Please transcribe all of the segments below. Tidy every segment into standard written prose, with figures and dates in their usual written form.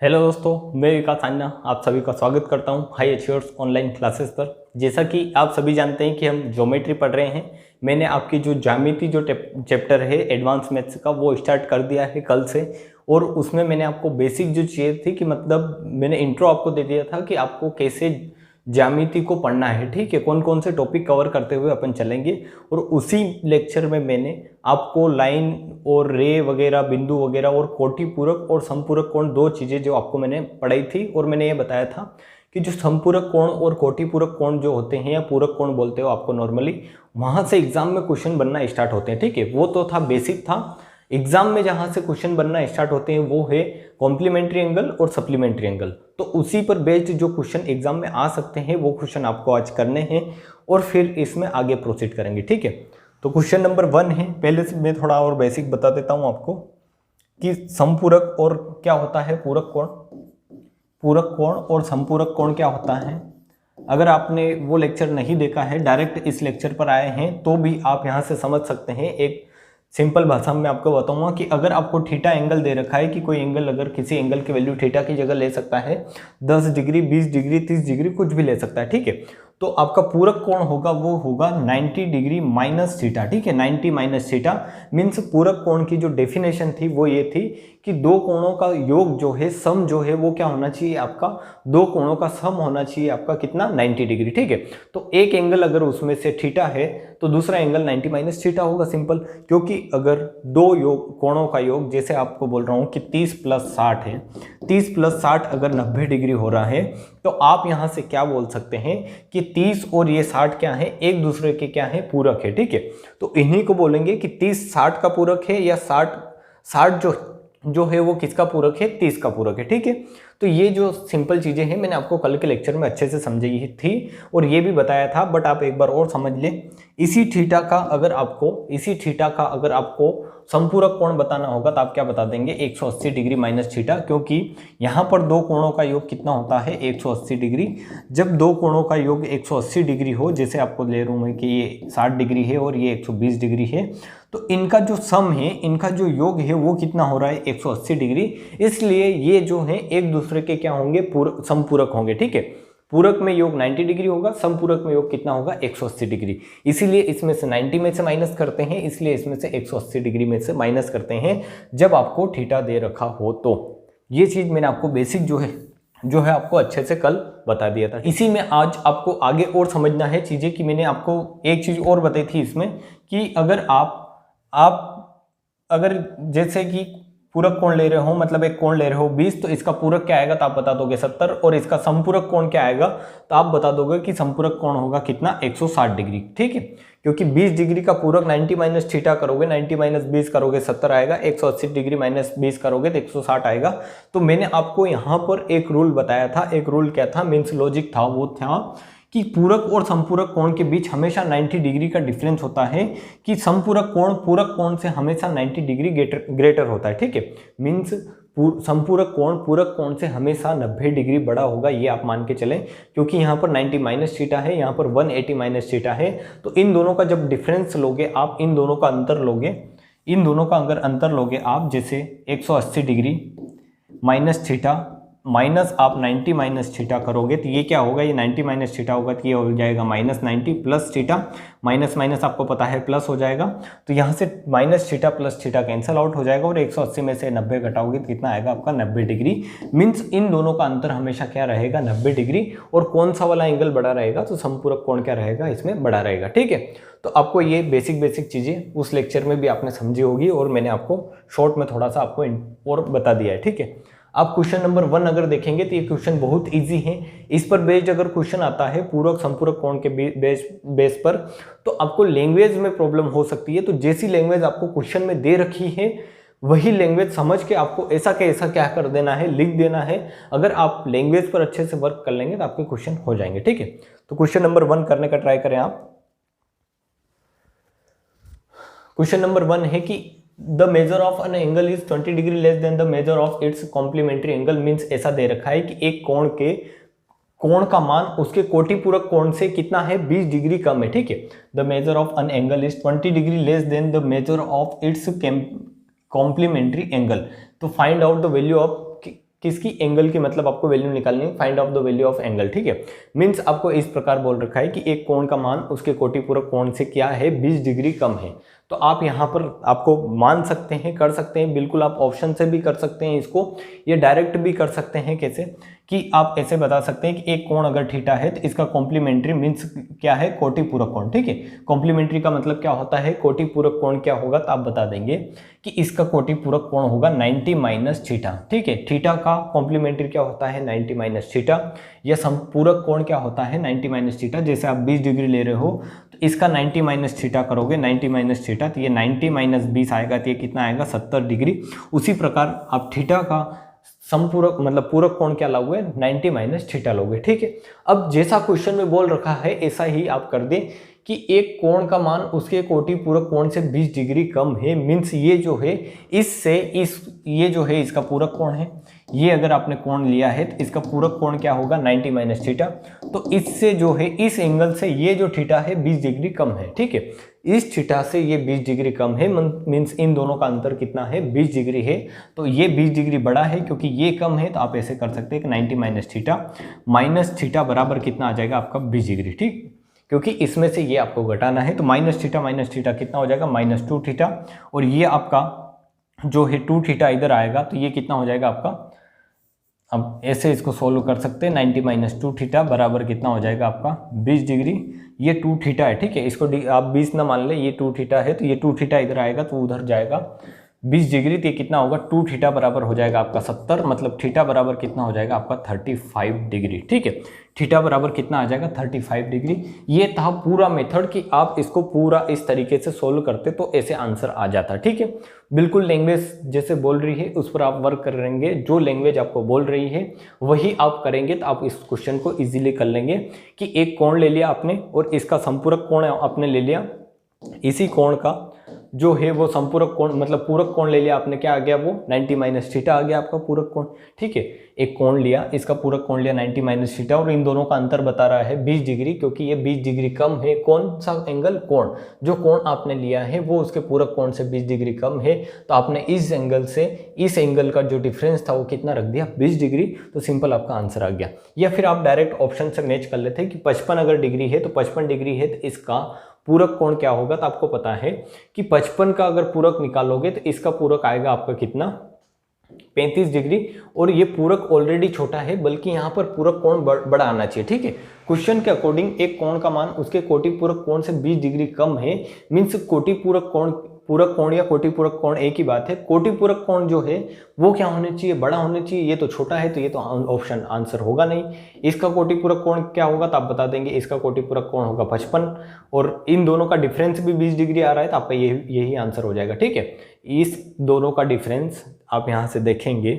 Hello दोस्तों, मैं विकास आन्ना आप सभी का स्वागत करता हूं हाई अचीवर्स ऑनलाइन क्लासेस पर। जैसा कि आप सभी जानते हैं कि हम ज्योमेट्री पढ़ रहे हैं। मैंने आपकी जो ज्यामिति जो चैप्टर है एडवांस मैथ्स का वो स्टार्ट कर दिया है कल से। और उसमें मैंने आपको बेसिक जो चाहिए थी कि मतलब मैंने इंट्रो आपको दे दिया था कि आपको कैसे ज्यामिति को पढ़ना है, ठीक है, कौन कौन से टॉपिक कवर करते हुए अपन चलेंगे। और उसी लेक्चर में मैंने आपको लाइन और रे वगैरह, बिंदु वगैरह और कोटि पूरक और समपूरक कोण, दो चीज़ें जो आपको मैंने पढ़ाई थी। और मैंने ये बताया था कि जो समपूरक कोण और कोटि पूरक कोण जो होते हैं या पूरक कोण बोलते हो आपको नॉर्मली, वहाँ से एग्जाम में क्वेश्चन बनना स्टार्ट होते हैं, ठीक है। वो तो था बेसिक था। एग्जाम में जहाँ से क्वेश्चन बनना स्टार्ट होते हैं वो है कॉम्प्लीमेंट्री एंगल और सप्लीमेंट्री एंगल। तो उसी पर बेस्ड जो क्वेश्चन एग्जाम में आ सकते हैं वो क्वेश्चन आपको आज करने हैं और फिर इसमें आगे प्रोसीड करेंगे, ठीक है। तो क्वेश्चन नंबर 1 है। पहले से मैं थोड़ा और बेसिक बता देता हूँ आपको कि समपूरक और क्या होता है पूरक कोण, पूरक कोण और समपूरक कोण क्या होता है। अगर आपने वो लेक्चर नहीं देखा है, डायरेक्ट इस लेक्चर पर आए हैं, तो भी आप यहाँ से समझ सकते हैं। एक सिंपल भाषा में आपको बताऊंगा कि अगर आपको थीटा एंगल दे रखा है कि कोई एंगल, अगर किसी एंगल की वैल्यू थीटा की जगह ले सकता है 10 डिग्री, 20 डिग्री, 30 डिग्री, कुछ भी ले सकता है, ठीक है। तो आपका पूरक कोण होगा वो होगा 90 डिग्री माइनस थीटा, ठीक है। 90 माइनस थीटा मीन्स पूरक कोण की जो डेफिनेशन थी वो ये थी कि दो कोणों का योग जो है, सम जो है वो क्या होना चाहिए आपका, दो कोणों का सम होना चाहिए आपका कितना, 90 डिग्री, ठीक है। तो एक एंगल अगर उसमें से थीटा है तो दूसरा एंगल 90 माइनस थीटा होगा, सिंपल। क्योंकि अगर दो योग कोणों का योग, जैसे आपको बोल रहा हूं कि 30 प्लस 60 है, 30 प्लस 60 अगर 90 डिग्री हो रहा है, तो आप यहां से क्या बोल सकते हैं कि 30 और ये 60 क्या है, एक दूसरे के क्या है, पूरक है, ठीक है। तो इन्हीं को बोलेंगे कि 30 60 का पूरक है या 60 जो है वो किसका पूरक है, 30 का पूरक है, ठीक है। तो ये जो सिंपल चीजें हैं मैंने आपको कल के लेक्चर में अच्छे से समझाई थी और ये भी बताया था, बट आप एक बार और समझ लें। इसी थीटा का अगर आपको समपूरक कोण बताना होगा तो आप क्या बता देंगे, 180 डिग्री माइनस थीटा, क्योंकि यहाँ पर दो कोणों का योग कितना होता है, 180 डिग्री। जब दो कोणों का योग 180 डिग्री हो, जैसे आपको ले रहा हूं मैं कि ये 60 डिग्री है और ये 120 डिग्री है, तो इनका जो सम है, इनका जो योग है वो कितना हो रहा है, 180 डिग्री। इसलिए ये जो है एक दूसरे के क्या होंगे, समपूरक होंगे, ठीक है। पूरक में योग 90 डिग्री होगा, समपूरक में योग कितना होगा, 180 डिग्री। इसीलिए इसमें से 90 में से माइनस करते हैं, इसलिए इसमें से 180 डिग्री में से माइनस करते हैं जब आपको थीटा दे रखा हो। तो ये चीज मैंने आपको बेसिक जो है आपको अच्छे से कल बता दिया था। इसी में आज आपको आगे और समझना है चीजें कि मैंने आपको एक चीज और बताई थी इसमें कि अगर आप अगर जैसे कि पूरक कोण ले रहे हो, मतलब एक कोण ले रहे हो 20, तो इसका पूरक क्या आएगा तो आप बता दोगे 70, और इसका समपूरक कोण क्या आएगा तो आप बता दोगे कि समपूरक कोण होगा कितना, 160 डिग्री, ठीक है। क्योंकि 20 डिग्री का पूरक 90 माइनस थीटा करोगे, 90 माइनस 20 करोगे 70 आएगा, 180 डिग्री माइनस 20 करोगे तो 160 आएगा। तो मैंने आपको यहाँ पर एक रूल बताया था, एक रूल क्या था, मीन्स लॉजिक था, वो था कि पूरक और समपूरक कोण के बीच हमेशा 90 डिग्री का डिफरेंस होता है, कि समपूरक कोण पूरक कोण से हमेशा 90 डिग्री ग्रेटर होता है, ठीक है। मीन्स समपूरक कोण पूरक कोण से हमेशा 90 डिग्री बड़ा होगा, ये आप मान के चलें। क्योंकि यहाँ पर 90 माइनस थीटा है, यहाँ पर 180 माइनस थीटा है, तो इन दोनों का जब डिफरेंस लोगे आप, इन दोनों का अंतर लोगे, इन दोनों का अगर अंतर लोगे आप, जैसे 180 डिग्री माइनस थीटा माइनस आप 90 माइनस थीटा करोगे तो ये क्या होगा, ये 90 माइनस थीटा होगा तो ये हो जाएगा minus 90 plus theta, minus minus आपको पता है प्लस हो जाएगा, तो यहाँ से minus theta plus theta cancel out हो जाएगा और 180 में से 90 घटाओगे तो कितना आएगा आपका, 90 डिग्री। मीन्स इन दोनों का अंतर हमेशा क्या रहेगा, 90 डिग्री। और कौन सा वाला एंगल बड़ा रहेगा, तो समपूरक कोण क्या रहेगा, इसमें बड़ा रहेगा, ठीक है। तो आपको ये बेसिक चीजें उस लेक्चर में भी आपने समझी होगी और मैंने आपको शॉर्ट में थोड़ा सा आपको और बता दिया है, ठीक है। आप क्वेश्चन नंबर 1 अगर देखेंगे तो ये क्वेश्चन बहुत इजी है। इस पर बेस्ड अगर क्वेश्चन आता है पूरक समपूरक कोण के बेस पर, तो आपको लैंग्वेज में प्रॉब्लम हो सकती है। तो जैसी लैंग्वेज आपको क्वेश्चन में दे रखी है वही लैंग्वेज समझ के आपको ऐसा क्या कर देना है, लिख देना है। अगर आप लैंग्वेज पर अच्छे से वर्क कर लेंगे तो आपके क्वेश्चन हो जाएंगे, ठीक है। तो क्वेश्चन नंबर 1 करने का ट्राई करें आप। क्वेश्चन नंबर 1 है कि the major of an angle is 20 degree less than the major of its complementary angle. Means ऐसा दे रखा है कि एक कोण का मान उसके कोटि पूरक कोण से कितना है, 20 डिग्री कम है, ठीक है। The major of an angle is 20 degree less than the major of its complementary angle. तो find out the value of किसकी, एंगल की, मतलब आपको वैल्यू निकालनी है, find out the value of angle, ठीक है। मीन्स आपको इस प्रकार बोल रखा है कि एक कोण का मान उसके कोटि पूरक कोण से क्या है, 20 डिग्री कम है। तो आप यहाँ पर आपको मान सकते हैं, कर सकते हैं, बिल्कुल आप ऑप्शन से भी कर सकते हैं इसको, ये डायरेक्ट भी कर सकते हैं। कैसे कि आप ऐसे बता सकते हैं कि एक कोण अगर थीटा है तो इसका कॉम्प्लीमेंट्री मीन्स क्या है, कोटि पूरक कोण, ठीक है। कॉम्प्लीमेंट्री का मतलब क्या होता है, कोटि पूरक कोण क्या होगा, तो आप बता देंगे कि इसका कोटि पूरक कोण होगा 90 माइनस थीटा, ठीक है। थीटा का कॉम्प्लीमेंट्री क्या होता है, 90 माइनस थीटा, या संपूरक कोण क्या होता है, 90 माइनस थीटा। जैसे आप 20 डिग्री ले रहे हो तो इसका 90 माइनस थीटा करोगे, 90 माइनस थीटा, तो ये 90 माइनस 20 आएगा, तो ये कितना आएगा, 70 डिग्री। उसी प्रकार आप थीटा का संपूरक मतलब पूरक कोण क्या लोगे, 90 माइनस थीटा लोगे, ठीक है। अब जैसा क्वेश्चन में बोल रखा है ऐसा ही आप कर दें कि एक कोण का मान उसके कोटि पूरक कोण से 20 डिग्री कम है, मीन्स ये जो है इससे ये जो है इसका पूरक कोण है, ये अगर आपने कोण लिया है तो इसका पूरक कोण क्या होगा, 90 माइनस थीटा। तो इससे जो है इस एंगल से ये जो थीटा है 20 डिग्री कम है, ठीक है। इस थीटा से ये 20 डिग्री कम है, मीन्स इन दोनों का अंतर कितना है, 20 डिग्री है। तो ये 20 डिग्री बड़ा है क्योंकि ये कम है, तो आप ऐसे कर सकते हैं कि 90 माइनस थीटा बराबर कितना आ जाएगा आपका, 20 डिग्री, ठीक। क्योंकि इसमें से ये आपको घटाना है, तो माइनस थीटा कितना हो जाएगा, -2 थीटा। और ये आपका जो है 2 थीटा इधर आएगा, तो ये कितना हो जाएगा आपका, अब ऐसे इसको सोल्व कर सकते हैं, 90 माइनस 2 थीटा बराबर कितना हो जाएगा आपका, 20 डिग्री। ये 2 थीटा है, ठीक है, इसको आप 20 ना मान ले, ये 2 थीटा है, तो ये 2 थीटा इधर आएगा तो उधर जाएगा 20 डिग्री, तो ये कितना होगा, 2 थीटा बराबर हो जाएगा आपका 70, मतलब थीटा बराबर कितना हो जाएगा आपका 35 डिग्री, ठीक है। थीटा बराबर कितना आ जाएगा, 35 डिग्री। ये था पूरा मेथड कि आप इसको पूरा इस तरीके से सोल्व करते तो ऐसे आंसर आ जाता, ठीक है। बिल्कुल लैंग्वेज जैसे बोल रही है उस पर आप वर्क करेंगे, जो लैंग्वेज आपको बोल रही है वही आप करेंगे, तो आप इस क्वेश्चन को इजीली कर लेंगे कि एक कोण ले लिया आपने और इसका संपूरक कोण आपने ले लिया, इसी कोण का जो है वो संपूरक कोण मतलब पूरक कोण ले लिया आपने, क्या आ गया वो, 90 माइनस थीटा आ गया आपका पूरक कोण, ठीक है। एक कोण लिया, इसका पूरक कोण लिया 90 माइनस थीटा, और इन दोनों का अंतर बता रहा है 20 डिग्री, क्योंकि ये 20 डिग्री कम है। कौन सा एंगल, कोण, जो कोण आपने लिया है वो उसके पूरक कोण से 20 डिग्री कम है, तो आपने इस एंगल से इस एंगल का जो डिफरेंस था वो कितना रख दिया, 20 डिग्री, तो सिंपल आपका आंसर आ गया। या फिर आप डायरेक्ट ऑप्शन से मैच कर लेते हैं कि 55 अगर डिग्री है तो 55 डिग्री है तो इसका पूरक कोण क्या होगा, तो आपको पता है कि 55 का अगर पूरक निकालोगे तो इसका पूरक आएगा आपका कितना, 35 डिग्री। और ये पूरक ऑलरेडी छोटा है, बल्कि यहाँ पर पूरक कोण बड़ा आना चाहिए, ठीक है। क्वेश्चन के अकॉर्डिंग एक कोण का मान उसके कोटि पूरक कोण से 20 डिग्री कम है, मीन्स कोटि पूरक कोण या कोटि पूरक कोण एक ही बात है। कोटि पूरक कोण जो है वो क्या होने चाहिए, बड़ा होने चाहिए। ये तो छोटा है तो ये तो ऑप्शन आंसर होगा नहीं। इसका कोटि पूरक कोण क्या होगा, तो आप बता देंगे इसका कोटि पूरक कोण होगा 55, और इन दोनों का डिफरेंस भी 20 डिग्री आ रहा है, तो आपका यही आंसर हो जाएगा, ठीक है। इस दोनों का डिफरेंस आप यहाँ से देखेंगे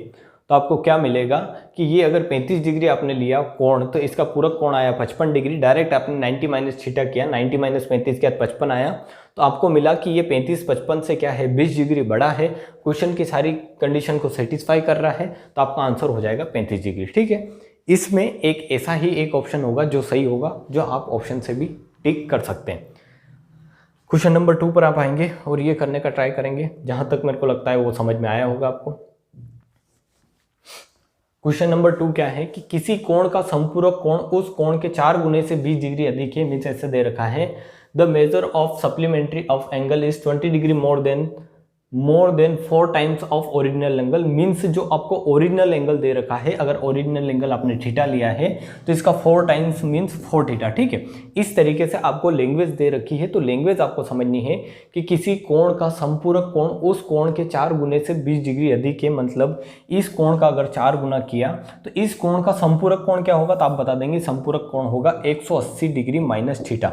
तो आपको क्या मिलेगा कि ये अगर 35 डिग्री आपने लिया कोण, तो इसका पूरक कोण आया 55 डिग्री। डायरेक्ट आपने 90 माइनस थीटा किया, 90 माइनस 35 किया 55 आया, तो आपको मिला कि ये 35 55 से क्या है, 20 डिग्री बड़ा है। क्वेश्चन की सारी कंडीशन को सेटिस्फाई कर रहा है, तो आपका आंसर हो जाएगा 35 डिग्री, ठीक है। इसमें एक ऐसा ही एक ऑप्शन होगा जो सही होगा, जो आप ऑप्शन से भी टिक कर सकते हैं। क्वेश्चन नंबर 2 पर आप आएंगे और ये करने का ट्राई करेंगे, जहां तक मेरे को लगता है वो समझ में आया होगा आपको। क्वेश्चन नंबर 2 क्या है कि किसी कोण का संपूरक कोण उस कोण के 4 गुने से 20 डिग्री अधिक है, मीन्स ऐसे दे रखा है, the measure of supplementary of angle is 20 degree more than 4 times of original angle. Means जो आपको ओरिजिनल एंगल दे रखा है, अगर ओरिजिनल एंगल आपने थीटा लिया है तो इसका 4 टाइम्स मीन्स 4 थीटा, ठीक है। इस तरीके से आपको लैंग्वेज दे रखी है, तो लैंग्वेज आपको समझनी है कि किसी कोण का संपूरक कोण उस कोण के 4 गुने से 20 डिग्री अधिक है, मतलब इस कोण का अगर 4 गुना किया तो इस कोण का संपूरक कोण क्या होगा, तो आप बता देंगे संपूरक कोण होगा 180 डिग्री माइनस थीटा।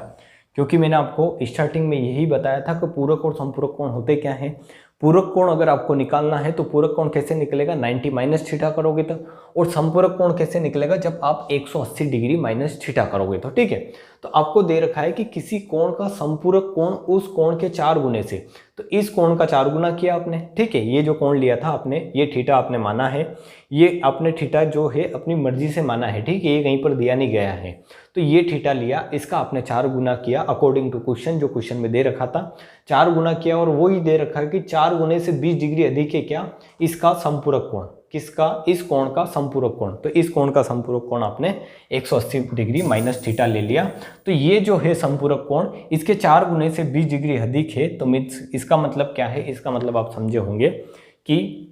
क्योंकि मैंने आपको स्टार्टिंग में यही बताया था कि पूरक और संपूरक कोण होते क्या हैं। पूरक कोण अगर आपको निकालना है तो पूरक कोण कैसे निकलेगा, 90 माइनस थीटा करोगे तो, और संपूरक कोण कैसे निकलेगा, जब आप 180 डिग्री माइनस थीटा करोगे तो, ठीक है। तो आपको दे रखा है कि किसी कोण का संपूरक कोण उस कोण के 4 गुने से, तो इस कोण का 4 गुना किया आपने, ठीक है। ये जो कोण लिया था आपने, ये थीटा आपने माना है, ये आपने थीटा जो है अपनी मर्जी से माना है, ठीक है, ये कहीं पर दिया नहीं गया है। तो ये थीटा लिया, इसका आपने 4 गुना किया अकॉर्डिंग टू क्वेश्चन, जो क्वेश्चन में दे रखा था 4 गुना किया, और वही दे रखा है कि 4 गुने से 20 डिग्री अधिक है क्या, इसका संपूरक कोण, किसका, इस कोण का समपूरक कोण। तो इस कोण का समपूरक कोण आपने 180 डिग्री माइनस थीटा ले लिया। तो ये जो है समपूरक कोण इसके 4 गुने से 20 डिग्री अधिक है। तो मीन्स इसका मतलब क्या है, इसका मतलब आप समझे होंगे कि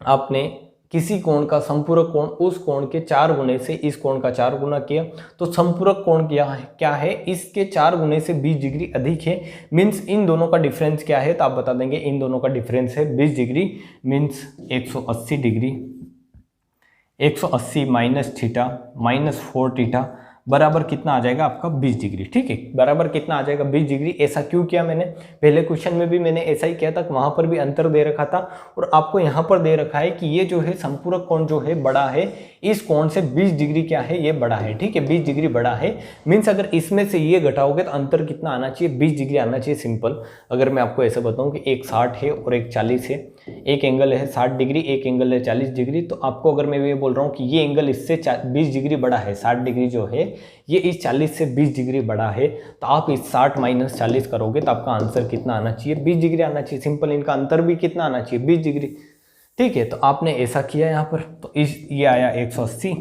आपने किसी कोण का संपूरक कोण उस कोण के 4 गुने से इस कोण का 4 गुना किया। तो संपूरक कोण क्या है, इसके 4 गुने से 20 डिग्री अधिक है। मीन्स इन दोनों का डिफरेंस क्या है, तो आप बता देंगे इन दोनों का डिफरेंस है 20 degree. Means 180 degree, 180 minus theta minus 4 theta बराबर कितना आ जाएगा आपका 20 डिग्री। ठीक है, बराबर कितना आ जाएगा 20 डिग्री। ऐसा क्यों किया मैंने, पहले क्वेश्चन में भी मैंने ऐसा ही किया था, वहां पर भी अंतर दे रखा था और आपको यहाँ पर दे रखा है कि ये जो है संपूरक कोण जो है बड़ा है, इस कोण से 20 डिग्री क्या है, ये बड़ा है। ठीक है, 20 डिग्री बड़ा है। मीन्स अगर इसमें से ये घटाओगे तो अंतर कितना आना चाहिए, 20 डिग्री आना चाहिए। सिंपल अगर मैं आपको ऐसा बताऊं कि एक 60 है और एक 40 है, एक एंगल है 60 डिग्री, एक एंगल है 40 डिग्री, तो आपको अगर मैं ये बोल रहा हूँ कि ये एंगल इससे 20 डिग्री बड़ा है, 60 डिग्री जो है ये इस 40 से 20 डिग्री बड़ा है, तो आप इस 60 माइनस 40 करोगे तो आपका आंसर कितना आना चाहिए, 20 डिग्री आना चाहिए। सिंपल, इनका अंतर भी कितना आना चाहिए, 20 डिग्री। ठीक है, तो आपने ऐसा किया यहाँ पर, तो ये आया 180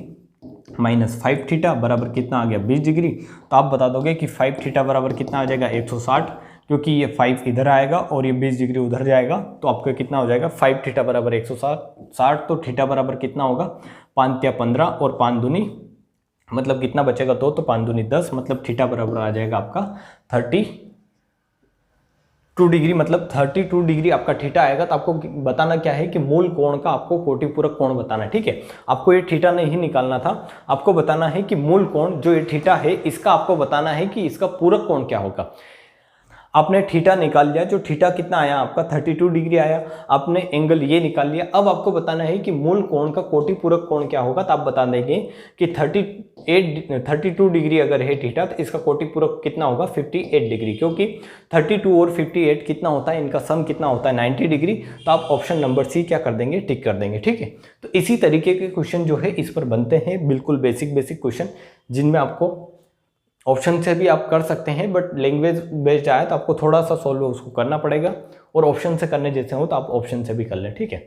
माइनस 5 थीटा बराबर कितना आ गया 20 डिग्री। तो आप बता दोगे कि 5 थीटा बराबर कितना आ जाएगा 160, क्योंकि ये 5 इधर आएगा और ये 20 डिग्री उधर जाएगा, तो आपका कितना हो जाएगा 5 थीटा बराबर 160। तो थीटा बराबर कितना होगा, 5 या 15 और 5 दूनी मतलब कितना बचेगा 2, तो 5 दूनी 10, मतलब थीटा बराबर आ जाएगा आपका 32 डिग्री, मतलब 32 डिग्री आपका थीटा आएगा। तो आपको बताना क्या है कि मूल कोण का आपको कोटिपूरक कोण बताना है। ठीक है, आपको ये थीटा नहीं निकालना था, आपको बताना है कि मूल कोण जो ये थीटा है इसका आपको बताना है कि इसका पूरक कोण क्या होगा। आपने थीटा निकाल लिया, जो थीटा कितना आया आपका 32 डिग्री आया, आपने एंगल ये निकाल लिया। अब आपको बताना है कि मूल कोण का कोटिपूरक कोण क्या होगा। तो आप बता देंगे कि 32 डिग्री अगर है थीटा तो इसका कोटिपूरक कितना होगा 58 डिग्री, क्योंकि 32 और 58 कितना होता है, इनका सम कितना होता है 90 डिग्री। तो आप ऑप्शन नंबर सी क्या कर देंगे, टिक कर देंगे। ठीक है, तो इसी तरीके के क्वेश्चन जो है इस पर बनते हैं, बिल्कुल बेसिक क्वेश्चन, जिनमें आपको ऑप्शन से भी आप कर सकते हैं, बट लैंग्वेज बेस्ड आए तो आपको थोड़ा सा सॉल्व उसको करना पड़ेगा, और ऑप्शन से करने जैसे हो तो आप ऑप्शन से भी कर लें। ठीक है,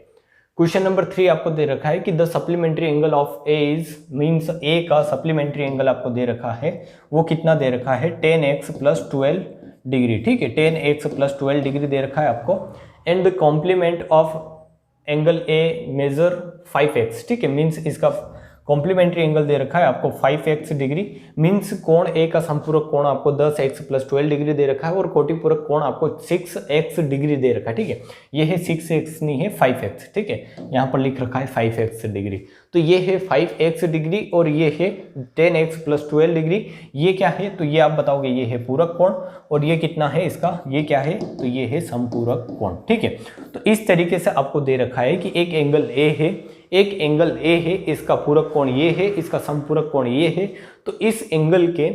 क्वेश्चन नंबर 3 आपको दे रखा है कि the supplementary angle of A is, means A का सप्लीमेंट्री एंगल आपको दे रखा है, वो कितना दे रखा है 10x + 12 डिग्री। ठीक है, 10x + 12 डिग्री दे रखा है आपको, and the complement of angle a measure 5x। ठीक है, मीन्स इसका कॉम्प्लीमेंट्री एंगल दे रखा है आपको 5x डिग्री। मीन्स कोण ए का संपूरक कोण आपको 10x + 12 डिग्री दे रखा है, और कोटिपूरक कोण आपको 6x डिग्री दे रखा है। ठीक है, ये है 6x नहीं है 5x। ठीक है, यहाँ पर लिख रखा है 5x डिग्री, तो ये है 5x डिग्री और ये है 10x + 12 डिग्री। ये क्या है, तो ये आप बताओगे ये है पूरक कोण, और ये कितना है इसका, ये क्या है, तो ये है संपूरक कोण। ठीक है, तो इस तरीके से आपको दे रखा है कि एक एंगल ए है, एक एंगल ए है, इसका पूरक कोण ये है, इसका संपूरक कोण ये है। तो इस एंगल के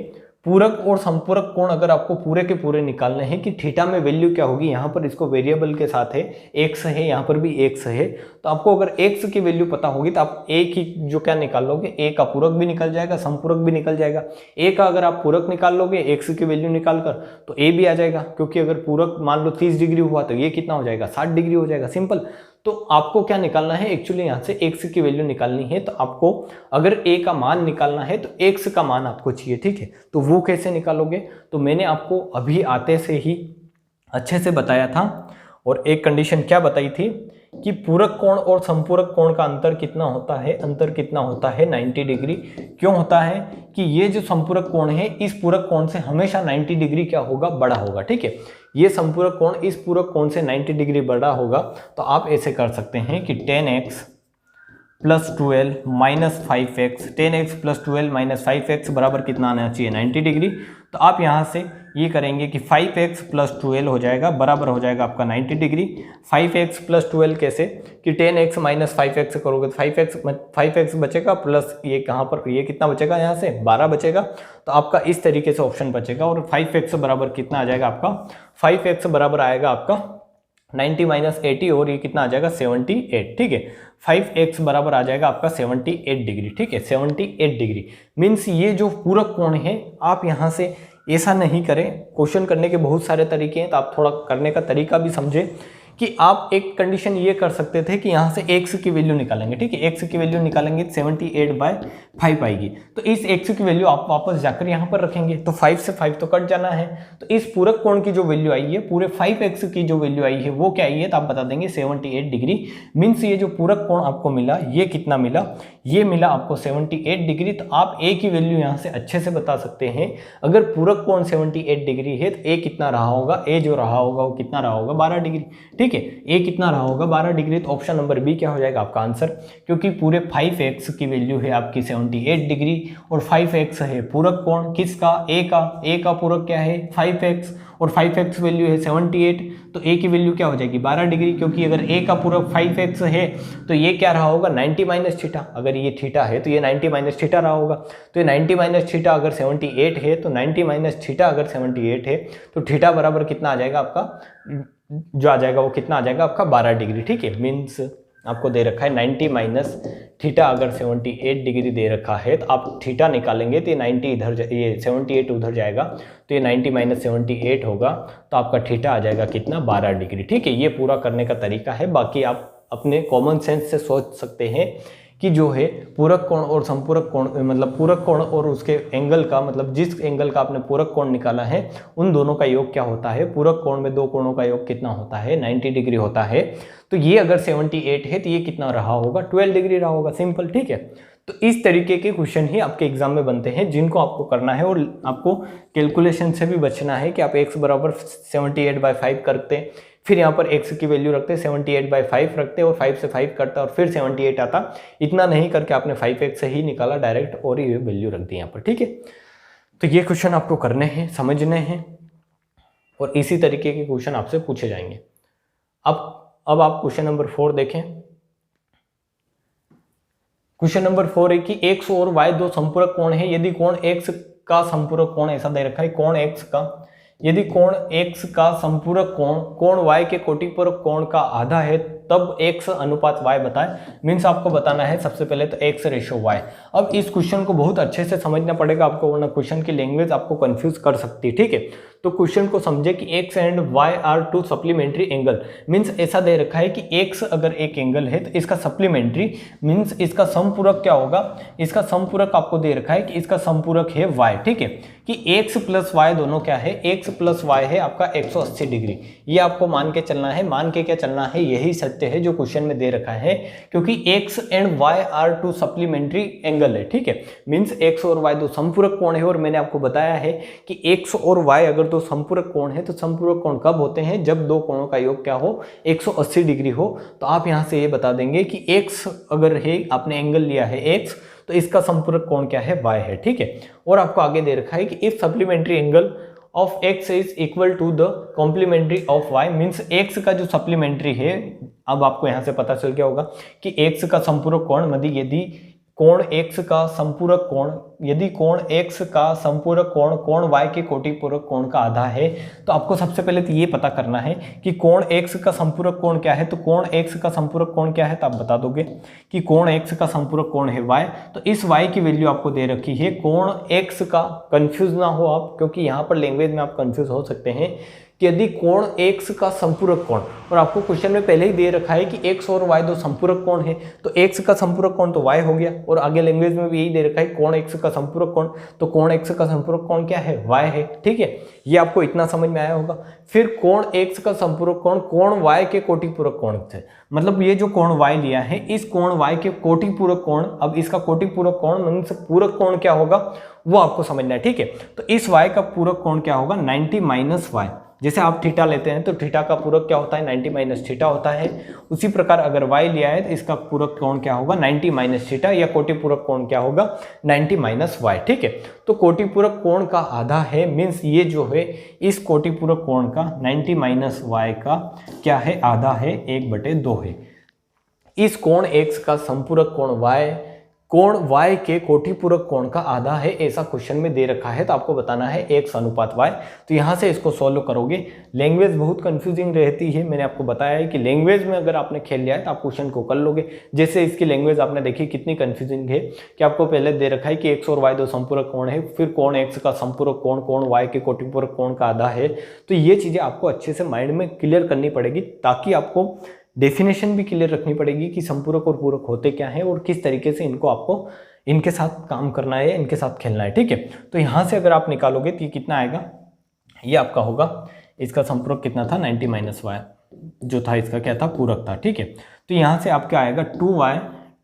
पूरक और संपूरक कोण अगर आपको पूरे के पूरे निकालने हैं कि थीटा में वैल्यू क्या होगी, यहाँ पर इसको वेरिएबल के साथ है x है, यहाँ पर भी x है, तो आपको अगर x की वैल्यू पता होगी तो आप a की जो क्या निकाल लोगे, a का पूरक भी निकल जाएगा, संपूरक भी निकल जाएगा। a का अगर आप पूरक निकाल लोगे x की वैल्यू निकाल कर तो a भी आ जाएगा, क्योंकि अगर पूरक मान लो 30 डिग्री हुआ तो ये कितना हो जाएगा 60 डिग्री हो जाएगा। सिंपल। तो आपको क्या निकालना है, एक्चुअली यहाँ से x की वैल्यू निकालनी है। तो आपको अगर a का मान निकालना है तो x का मान आपको चाहिए। ठीक है, तो वो कैसे निकालोगे, तो मैंने आपको अभी आते से ही अच्छे से बताया था, और एक कंडीशन क्या बताई थी कि पूरक कोण और संपूरक कोण का अंतर कितना होता है, अंतर कितना होता है 90 डिग्री। क्यों होता है कि ये जो संपूरक कोण है इस पूरक कोण से हमेशा 90 डिग्री क्या होगा, बड़ा होगा। ठीक है, ये संपूरक कोण इस पूरक कोण से 90 डिग्री बड़ा होगा। तो आप ऐसे कर सकते हैं कि 10x + 12 - 5x, 10x + 12 - 5x बराबर कितना आना चाहिए 90 डिग्री। तो आप यहाँ से ये करेंगे कि 5x + 12 हो जाएगा, बराबर हो जाएगा आपका 90 डिग्री। 5x + 12 कैसे कि 10x - 5x करोगे तो 5x बचेगा, प्लस ये कहाँ पर ये कितना बचेगा, यहाँ से 12 बचेगा। तो आपका इस तरीके से ऑप्शन बचेगा, और 5x बराबर कितना आ जाएगा आपका, 5x बराबर आएगा आपका 90 - 80, और ये कितना आ जाएगा 78। ठीक है, 5x बराबर आ जाएगा आपका 78 डिग्री। ठीक है, 78 डिग्री। मीन्स ये जो पूरक कोण है, आप यहाँ से ऐसा नहीं करें, क्वेश्चन करने के बहुत सारे तरीके हैं, तो आप थोड़ा करने का तरीका भी समझें कि आप एक कंडीशन ये कर सकते थे कि यहाँ से x की वैल्यू निकालेंगे, ठीक है, x की वैल्यू निकालेंगे 78/5 आएगी। तो इस x की वैल्यू आप वापस जाकर यहाँ पर रखेंगे, तो 5 से 5 तो कट जाना है। तो इस पूरक कोण की जो वैल्यू आई है, पूरे 5x की जो वैल्यू आई है वो क्या आई है, तो आप बता देंगे 78 डिग्री। मीन्स ये जो पूरक कोण आपको मिला ये कितना मिला, ये मिला आपको 78 डिग्री। तो आप a की वैल्यू यहाँ से अच्छे से बता सकते हैं। अगर पूरक कोण 78 डिग्री है तो a कितना रहा होगा, a जो रहा होगा वो कितना रहा होगा, 12 डिग्री, ठीक है, a कितना रहा होगा, 12 डिग्री। तो ऑप्शन नंबर बी क्या हो जाएगा आपका आंसर, क्योंकि पूरे 5x की वैल्यू है आपकी 78 डिग्री और 5x है पूरक कोण किसका, a का पूरक क्या है 5x और 5x वैल्यू है 78, तो a की वैल्यू क्या हो जाएगी 12 डिग्री, क्योंकि अगर a का पूरक 5x है तो ये क्या रहा होगा 90 माइनस थीटा, अगर ये थीटा है तो ये 90 माइनस थीटा रहा होगा। तो ये 90 माइनस थीटा अगर 78 है तो 90 माइनस थीटा अगर 78 है तो थीटा बराबर कितना आ जाएगा आपका, जो आ जाएगा वो कितना आ जाएगा आपका 12 डिग्री, ठीक है। मीन्स आपको दे रखा है 90 माइनस थीटा अगर 78 डिग्री दे रखा है तो आप थीटा निकालेंगे तो ये 90 इधर, ये 78 उधर जाएगा तो ये 90 माइनस 78 होगा, तो आपका थीटा आ जाएगा कितना 12 डिग्री, ठीक है। ये पूरा करने का तरीका है, बाकी आप अपने कॉमन सेंस से सोच सकते हैं कि जो है पूरक कोण और संपूरक कोण, मतलब पूरक कोण और उसके एंगल का, मतलब जिस एंगल का आपने पूरक कोण निकाला है उन दोनों का योग क्या होता है, पूरक कोण में दो कोणों का योग कितना होता है 90 डिग्री होता है। तो ये अगर 78 है तो ये कितना रहा होगा 12 डिग्री रहा होगा, सिंपल, ठीक है। तो इस तरीके के क्वेश्चन ही आपके एग्जाम में बनते हैं जिनको आपको करना है, और आपको कैलकुलेशन से भी बचना है कि आप x बराबर 78/5 करते, फिर यहाँ पर x की वैल्यू रखते 78/5 रखते और 5 से 5 करता और फिर 78 आता, इतना नहीं करके आपने 5x से ही निकाला डायरेक्ट और ये वैल्यू रख दी यहाँ पर, ठीक है। तो ये क्वेश्चन आपको करने हैं, समझने हैं और इसी तरीके के क्वेश्चन आपसे पूछे जाएंगे। अब आप क्वेश्चन नंबर 4 देखें। क्वेश्चन नंबर 4 है कि x और y दो संपूरक कोण है, यदि कोण x का संपूरक कोण, ऐसा दे रखा है कोण x का, यदि कोण x का संपूरक कोण कोण y के कोटिपूरक कोण का आधा है तब x अनुपात y बताए। मीन्स आपको बताना है सबसे पहले तो x रेशो y। अब इस क्वेश्चन को बहुत अच्छे से समझना पड़ेगा आपको, वरना क्वेश्चन की लैंग्वेज आपको कंफ्यूज कर सकती है, ठीक है। तो क्वेश्चन को समझे कि x and y are two supplementary angle. Means ऐसा दे रखा है कि x अगर एक एंगल है तो इसका सप्लीमेंट्री मीन्स इसका समपूरक क्या होगा, इसका समपूरक आपको दे रखा है कि इसका समपूरक है y, ठीक है, कि x प्लस y दोनों क्या है, x प्लस y है आपका 180 डिग्री। ये आपको मान के चलना है, मान के क्या चलना है, यही सत्य है जो क्वेश्चन में दे रखा है, क्योंकि x and y are two supplementary angle है, ठीक है। मीन्स x और y दो संपूरक कोण है और मैंने आपको बताया है कि x और y अगर दो संपूरक कोण है तो संपूरक कोण कब होते हैं, जब दो कोणों का योग क्या हो 180 डिग्री हो। तो आप यहां से ये बता देंगे कि x अगर है, आपने एंगल लिया है x, तो इसका संपूरक कोण क्या है y है, ठीक है। और आपको आगे दे रखा है कि if supplementary angle of x is equal to the complementary of y, means x का जो सप्लीमेंट्री है, अब आपको यहां से पता चल गया होगा कि x का संपूरक कोण, मतलब यदि कोण x का संपूरक कोण, यदि कोण x का संपूरक कोण कोण y के कोटिपूरक कोण का आधा है, तो आपको सबसे पहले तो ये पता करना है कि कोण x का संपूरक कोण क्या है। तो कोण x का संपूरक कोण क्या है, तो आप बता दोगे कि कोण x का संपूरक कोण है y। तो इस y की वैल्यू आपको दे रखी है कोण x का, कंफ्यूज ना हो आप, क्योंकि यहाँ पर लैंग्वेज में आप कंफ्यूज हो सकते हैं कि यदि कोण x का संपूरक कोण, और आपको क्वेश्चन में पहले ही दे रखा है कि x और y दो संपूरक कोण है, तो x का संपूरक कोण तो y हो गया, और आगे लैंग्वेज में भी यही दे रखा है कोण x का संपूरक कोण, तो कोण x का संपूरक कोण क्या है y है, ठीक है। ये आपको इतना समझ में आया होगा। फिर कोण x का संपूरक कोण कोण y के कोटिपूरक कोण से, मतलब ये जो कोण y लिया है इस कोण y के कोटिपूरक कोण, अब इसका कोटिपूरक कोण मीन्स पूरक कोण क्या होगा वो आपको समझना है, ठीक है। तो इस y का पूरक कोण क्या होगा 90 माइनस y। जैसे आप थीटा लेते हैं तो थीटा का पूरक क्या होता है 90 माइनस थीटा होता है, उसी प्रकार अगर y लिया है तो इसका पूरक कोण क्या होगा 90 माइनस थीटा, या कोटिपूरक कोण क्या होगा 90 माइनस y, ठीक है। तो कोटिपूरक कोण का आधा है, मीन्स ये जो है इस कोटिपूरक कोण का 90 माइनस y का क्या है आधा है, 1/2 है। इस कोण x का संपूरक कोण y कोण y के कोटिपूरक कोण का आधा है, ऐसा क्वेश्चन में दे रखा है, तो आपको बताना है x अनुपात y। तो यहाँ से इसको सॉल्व करोगे। लैंग्वेज बहुत कंफ्यूजिंग रहती है, मैंने आपको बताया है कि लैंग्वेज में अगर आपने खेल लिया है तो आप क्वेश्चन को कर लोगे। जैसे इसकी लैंग्वेज आपने देखी कितनी कंफ्यूजिंग है कि आपको पहले दे रखा है कि x और y दो संपूरक कोण है, फिर कोण x का संपूरक कोण कोण y के कोटिपूरक कोण का आधा है। तो ये चीजें आपको अच्छे से माइंड में क्लियर करनी पड़ेगी, ताकि आपको डेफिनेशन भी क्लियर रखनी पड़ेगी कि संपूरक और पूरक होते क्या हैं और किस तरीके से इनको आपको इनके साथ काम करना है, इनके साथ खेलना है, ठीक है। तो यहाँ से अगर आप निकालोगे तो ये कितना आएगा, ये आपका होगा, इसका संपूरक कितना था 90 माइनस वाई, जो था इसका क्या था, पूरक था, ठीक है। तो यहाँ से आपका आएगा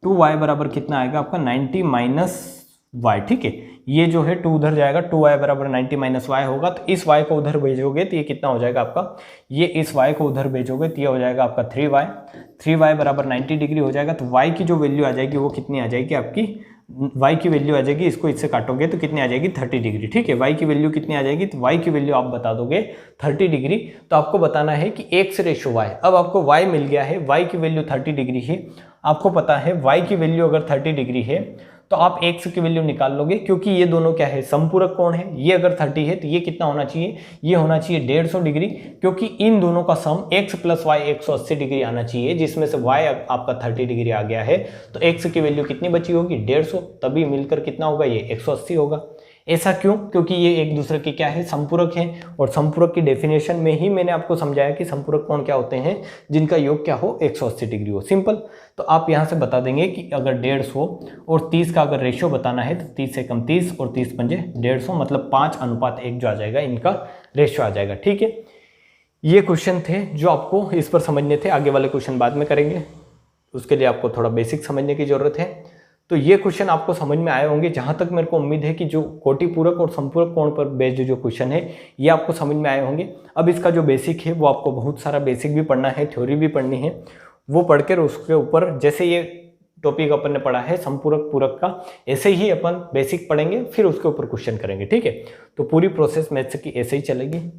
2y बराबर कितना आएगा आपका 90 माइनस वाई, ठीक है। ये जो है 2 उधर जाएगा, 2y बराबर 90 माइनस वाई होगा, तो इस y को उधर भेजोगे तो ये कितना हो जाएगा आपका, ये इस y को उधर भेजोगे तो ये हो जाएगा आपका 3y बराबर 90 डिग्री हो जाएगा। तो y की जो वैल्यू आ जाएगी वो कितनी आ जाएगी आपकी, y की वैल्यू आ जाएगी, इसको इससे काटोगे तो कितनी आ जाएगी 30 डिग्री, ठीक है। y की वैल्यू कितनी आ जाएगी, तो y की वैल्यू आप बता दोगे 30 डिग्री। तो आपको बताना है कि x रेशो y, अब आपको y मिल गया है, y की वैल्यू 30 डिग्री है। आपको पता है y की वैल्यू अगर 30 डिग्री है तो आप x की वैल्यू निकाल लोगे, क्योंकि ये दोनों क्या है, संपूरक कोण है। ये अगर 30 है तो ये कितना होना चाहिए, ये होना चाहिए 150 डिग्री, क्योंकि इन दोनों का सम x प्लस वाई 180 डिग्री आना चाहिए, जिसमें से y आपका 30 डिग्री आ गया है। तो x की वैल्यू कितनी बची होगी 150, तभी मिलकर कितना होगा, ये 180 होगा। ऐसा क्यों, क्योंकि ये एक दूसरे के क्या है, संपूरक हैं। और संपूरक की डेफिनेशन में ही मैंने आपको समझाया कि संपूरक कोण क्या होते हैं, जिनका योग क्या हो 180 डिग्री हो, सिंपल। तो आप यहाँ से बता देंगे कि अगर 150 और 30 का अगर रेशियो बताना है तो 30 से कम 30 और 30 पंजे 150, मतलब 5:1 जो आ जाएगा, इनका रेशियो आ जाएगा, ठीक है। ये क्वेश्चन थे जो आपको इस पर समझने थे, आगे वाले क्वेश्चन बाद में करेंगे, उसके लिए आपको थोड़ा बेसिक समझने की जरूरत है। तो ये क्वेश्चन आपको समझ में आए होंगे, जहां तक मेरे को उम्मीद है कि जो कोटिपूरक और संपूरक कोण पर बेस्ड जो क्वेश्चन है ये आपको समझ में आए होंगे। अब इसका जो बेसिक है वो आपको बहुत सारा बेसिक भी पढ़ना है, थ्योरी भी पढ़नी है, वो पढ़कर उसके ऊपर जैसे ये टॉपिक अपन ने पढ़ा है संपूरक पूरक का, ऐसे ही अपन बेसिक पढ़ेंगे, फिर उसके ऊपर क्वेश्चन करेंगे, ठीक है। तो पूरी प्रोसेस मैथ्स की ऐसे ही चलेगी,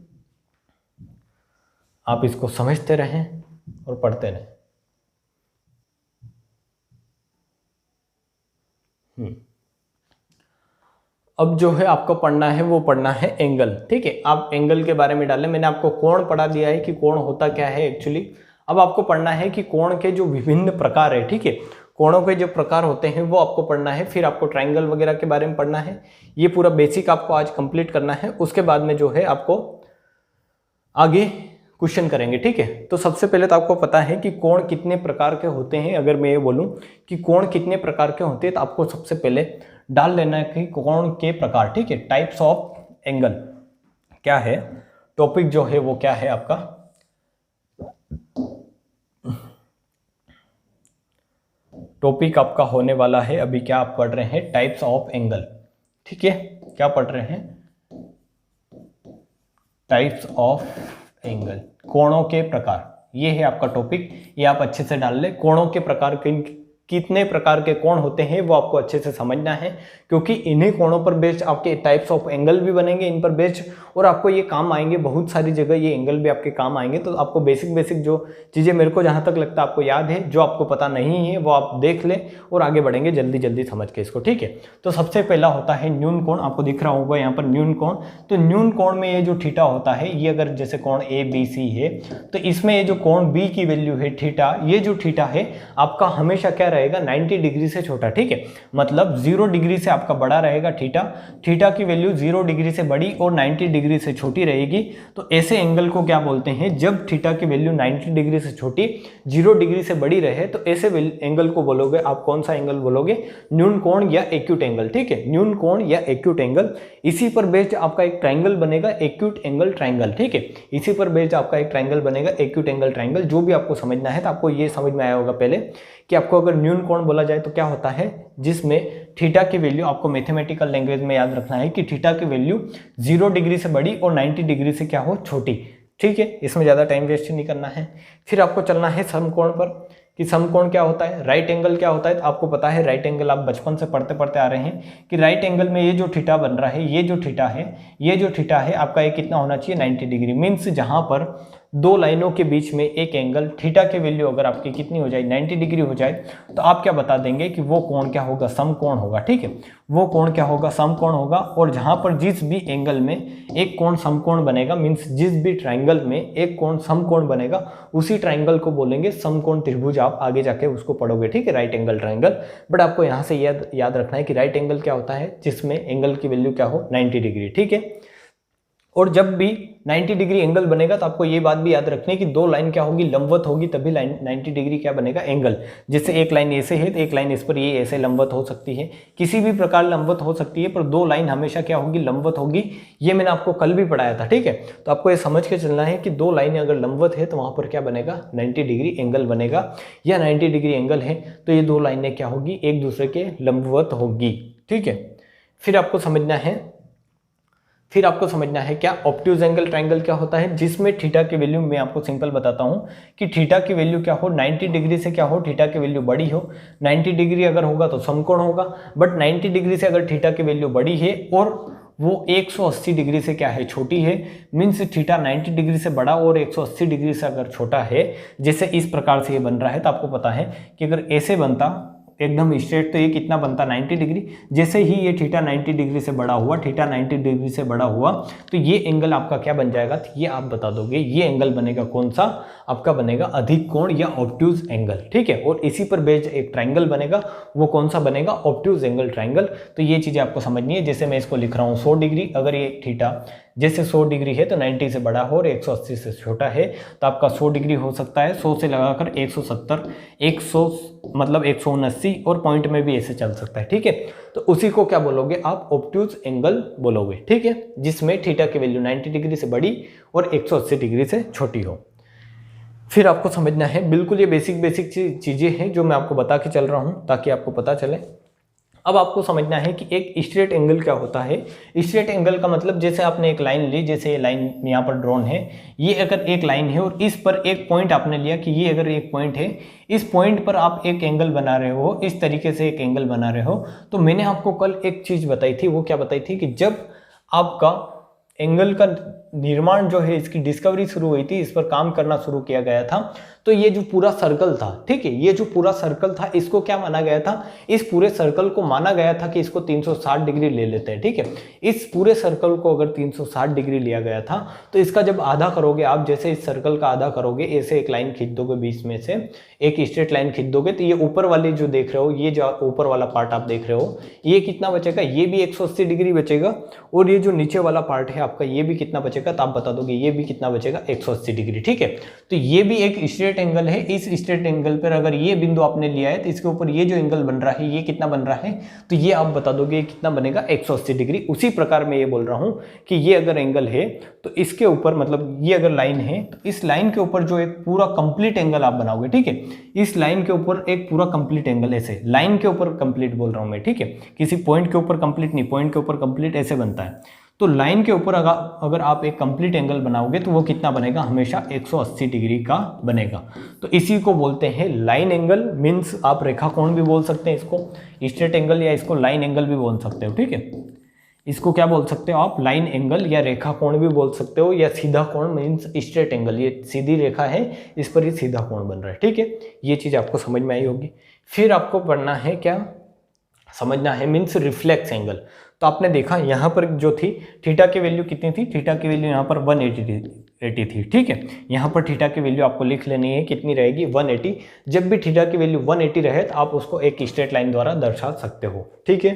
आप इसको समझते रहें और पढ़ते रहें। अब जो है आपको पढ़ना है वो पढ़ना है एंगल, ठीक है। आप एंगल के बारे में डालें, मैंने आपको कोण पढ़ा दिया है कि कोण होता क्या है एक्चुअली। अब आपको पढ़ना है कि कोण के जो विभिन्न प्रकार है, ठीक है, कोणों के जो प्रकार होते हैं वो आपको पढ़ना है। फिर आपको ट्रायंगल वगैरह के बारे में पढ़ना है। ये पूरा बेसिक आपको आज कंप्लीट करना है। उसके बाद में जो है आपको आगे क्वेश्चन करेंगे, ठीक है। तो सबसे पहले तो आपको पता है कि कोण कितने प्रकार के होते हैं। अगर मैं ये बोलूं कि कोण कितने प्रकार के होते हैं तो आपको सबसे पहले डाल लेना है कि कोण के प्रकार, ठीक है। टाइप्स ऑफ एंगल क्या है, टॉपिक जो है वो क्या है आपका, टॉपिक आपका होने वाला है अभी क्या आप पढ़ रहे हैं, टाइप्स ऑफ एंगल, ठीक है। क्या पढ़ रहे हैं, टाइप्स ऑफ एंगल, कोणों के प्रकार, ये है आपका टॉपिक। ये आप अच्छे से डाल ले, कोणों के प्रकार कितने प्रकार के कोण होते हैं वो आपको अच्छे से समझना है, क्योंकि इन्हीं कोणों पर बेस्ड आपके टाइप्स ऑफ एंगल भी बनेंगे, इन पर बेस्ड, और आपको ये काम आएंगे बहुत सारी जगह, ये एंगल भी आपके काम आएंगे। तो आपको बेसिक जो चीज़ें मेरे को जहाँ तक लगता है आपको याद है, जो आपको पता नहीं है वो आप देख लें और आगे बढ़ेंगे जल्दी समझ के इसको, ठीक है। तो सबसे पहला होता है न्यून कोण, आपको दिख रहा होगा यहाँ पर न्यून कोण। तो न्यून कोण में ये जो थीटा होता है, ये अगर जैसे कोण ABC है तो इसमें ये जो कोण B की वैल्यू है थीटा, ये जो थीटा है आपका हमेशा क्या रहेगा 90 डिग्री से छोटा, ठीक है। मतलब 0 डिग्री से आपका बड़ा रहेगा थीटा, थीटा की वैल्यू 0 डिग्री से बड़ी और 90 डिग्री से छोटी रहेगी। तो ऐसे एंगल को क्या बोलते हैं, जब थीटा की वैल्यू 90 डिग्री से छोटी 0 डिग्री से बड़ी रहे तो ऐसे एंगल को बोलोगे आप, कौन सा एंगल बोलोगे, न्यून कोण या एक्यूट एंगल, ठीक है। न्यून कोण या एक्यूट एंगल, इसी पर बेस्ड आपका एक ट्राइंगल बनेगा एक्यूट एंगल ट्राइंगल, ठीक है। इसी पर बेस्ड आपका एक ट्राइंगल बनेगा एक्यूट एंगल ट्राइंगल। जो भी आपको समझना है तो आपको ये समझ में आया होगा पहले कि आपको अगर न्यून कोण बोला जाए तो क्या होता है, जिसमें थीटा की वैल्यू आपको मैथमेटिकल लैंग्वेज में याद रखना है कि थीटा की वैल्यू 0 डिग्री से बड़ी और 90 डिग्री से क्या हो, छोटी, ठीक है। इसमें ज़्यादा टाइम वेस्ट नहीं करना है। फिर आपको चलना है समकोण पर कि समकोण क्या होता है, राइट एंगल क्या होता है। तो आपको पता है राइट एंगल, आप बचपन से पढ़ते पढ़ते आ रहे हैं कि राइट एंगल में ये जो थीटा बन रहा है, ये जो थीटा है, ये जो थीटा है आपका ये कितना होना चाहिए 90 डिग्री। मीन्स जहाँ पर दो लाइनों के बीच में एक एंगल थीटा की वैल्यू अगर आपकी कितनी हो जाए 90 डिग्री हो जाए तो आप क्या बता देंगे कि वो कोण क्या होगा, समकोण होगा। ठीक है, वो कोण क्या होगा, समकोण होगा। और जहां पर जिस भी एंगल में एक कोण समकोण बनेगा, मीन्स जिस भी ट्राइंगल में एक कोण समकोण बनेगा उसी ट्राइंगल को बोलेंगे समकोण त्रिभुज। आप आगे जाके उसको पढ़ोगे, ठीक है, राइट एंगल ट्राइंगल। बट आपको यहाँ से याद रखना है कि राइट एंगल क्या होता है, जिसमें एंगल की वैल्यू क्या हो 90 डिग्री। ठीक है, और जब भी 90 डिग्री एंगल बनेगा तो आपको ये बात भी याद रखनी है कि दो लाइन क्या होगी, लंबवत होगी, तभी लाइन 90 डिग्री क्या बनेगा, एंगल। जैसे एक लाइन ऐसे है तो एक लाइन इस पर ये ऐसे लंबवत हो सकती है, किसी भी प्रकार लंबवत हो सकती है, पर दो लाइन हमेशा क्या होगी, लंबवत होगी। ये मैंने आपको कल भी पढ़ाया था। ठीक है, तो आपको ये समझ के चलना है कि दो लाइनें अगर लंबवत है तो वहां पर क्या बनेगा, 90 डिग्री एंगल बनेगा, या 90 डिग्री एंगल है तो ये दो लाइनें क्या होगी, एक दूसरे के लंबवत होगी। ठीक है, फिर आपको समझना है क्या ऑब्ट्यूज एंगल ट्रायंगल क्या होता है, जिसमें थीटा की वैल्यू मैं आपको सिंपल बताता हूं कि थीटा की वैल्यू क्या हो, 90 डिग्री से क्या हो, थीटा की वैल्यू बड़ी हो। 90 डिग्री अगर होगा तो समकोण होगा, बट 90 डिग्री से अगर थीटा की वैल्यू बड़ी है और वो 180 डिग्री से क्या है, छोटी है, मीन्स थीटा 90 डिग्री से बड़ा और 180 डिग्री से अगर छोटा है, जैसे इस प्रकार से ये बन रहा है, तो आपको पता है कि अगर ऐसे बनता एकदम स्ट्रेट तो ये कितना बनता, 90 डिग्री। जैसे ही ये थीटा 90 डिग्री से बड़ा हुआ, थीटा 90 डिग्री से बड़ा हुआ तो ये एंगल आपका क्या बन जाएगा, तो ये आप बता दोगे, ये एंगल बनेगा कौन सा, आपका बनेगा अधिक कोण या ऑब्ट्यूज एंगल। ठीक है, और इसी पर बेस्ड एक ट्राइंगल बनेगा, वो कौन सा बनेगा, ऑब्ट्यूज एंगल ट्राइंगल। तो ये चीजें आपको समझनी है। जैसे मैं इसको लिख रहा हूँ 100 डिग्री, अगर ये थीटा जैसे 100 डिग्री है तो 90 से बड़ा हो और 180 से छोटा है, तो आपका 100 डिग्री हो सकता है 100 से लगाकर 170, 100 मतलब 179 और पॉइंट में भी ऐसे चल सकता है। ठीक है, तो उसी को क्या बोलोगे आप, ऑब्ट्यूज एंगल बोलोगे। ठीक है, जिसमें थीटा की वैल्यू 90 डिग्री से बड़ी और 180 डिग्री से छोटी हो। फिर आपको समझना है, बिल्कुल ये बेसिक चीजें हैं जो मैं आपको बता के चल रहा हूं ताकि आपको पता चले। अब आपको समझना है कि एक स्ट्रेट एंगल क्या होता है। स्ट्रेट एंगल का मतलब, जैसे आपने एक लाइन ली, जैसे ये लाइन यहाँ पर ड्रॉन है, ये अगर एक लाइन है और इस पर एक पॉइंट आपने लिया कि ये अगर एक पॉइंट है, इस पॉइंट पर आप एक एंगल बना रहे हो, इस तरीके से एक एंगल बना रहे हो, तो मैंने आपको कल एक चीज बताई थी। वो क्या बताई थी कि जब आपका एंगल का निर्माण जो है, इसकी डिस्कवरी शुरू हुई थी, इस पर काम करना शुरू किया गया था, तो ये जो पूरा सर्कल था, ठीक है, ये जो पूरा सर्कल था, इसको क्या माना गया था, इस पूरे सर्कल को माना गया था कि इसको 360 डिग्री ले लेते हैं। ठीक है, इस पूरे सर्कल को अगर 360 डिग्री लिया गया था तो इसका जब आधा करोगे आप, जैसे इस सर्कल का आधा करोगे, ऐसे एक लाइन खींच दोगे, बीच में से एक स्ट्रेट लाइन खींच दोगे, तो ये ऊपर वाली जो देख रहे हो, ये जो ऊपर वाला पार्ट आप देख रहे हो, ये कितना बचेगा, ये भी 180 डिग्री बचेगा, और ये जो नीचे वाला पार्ट है आपका, ये भी कितना बचेगा, तो आप बता दोगे ये भी कितना बचेगा, 180 डिग्री। ठीक है, तो ये भी एक स्ट्रेट एंगल है। इस स्ट्रेट एंगल पर अगर ये बिंदु आपने लिया है तो इसके ऊपर ये जो एंगल बन रहा है, ये कितना बन रहा है, तो ये आप बता दोगे कितना बनेगा, 180 डिग्री। उसी प्रकार मैं ये बोल रहा हूं कि ये अगर एंगल है तो इसके ऊपर, मतलब ये अगर लाइन है तो इस लाइन के ऊपर जो एक पूरा कंप्लीट एंगल आप बनाओगे, ठीक है, इस लाइन के ऊपर एक पूरा कंप्लीट एंगल, ऐसे लाइन के ऊपर कंप्लीट बोल रहा हूं मैं, ठीक है, किसी पॉइंट के ऊपर कंप्लीट नहीं, पॉइंट के ऊपर कंप्लीट ऐसे बनता है। तो लाइन के ऊपर अगर आप एक कंप्लीट एंगल बनाओगे तो वो कितना बनेगा, हमेशा 180 डिग्री का बनेगा। तो इसी को बोलते हैं लाइन एंगल, मीन्स आप रेखा कोण भी बोल सकते हैं इसको, स्ट्रेट एंगल, या इसको लाइन एंगल भी बोल सकते हो। ठीक है, इसको क्या बोल सकते हो आप, लाइन एंगल या रेखा कोण भी बोल सकते हो, या सीधा कोण मीन्स स्ट्रेट एंगल, ये सीधी रेखा है, इस पर ही सीधा कोण बन रहा है। ठीक है, ये चीज आपको समझ में आई होगी। फिर आपको पढ़ना है, क्या समझना है, मीन्स रिफ्लेक्स एंगल। तो आपने देखा यहाँ पर जो थी थीटा की वैल्यू कितनी थी, थीटा की वैल्यू यहाँ पर 180 थी। ठीक है, यहाँ पर थीटा की वैल्यू आपको लिख लेनी है, कितनी रहेगी, 180। जब भी थीटा की वैल्यू 180 रहे तो आप उसको एक स्ट्रेट लाइन द्वारा दर्शा सकते हो। ठीक है,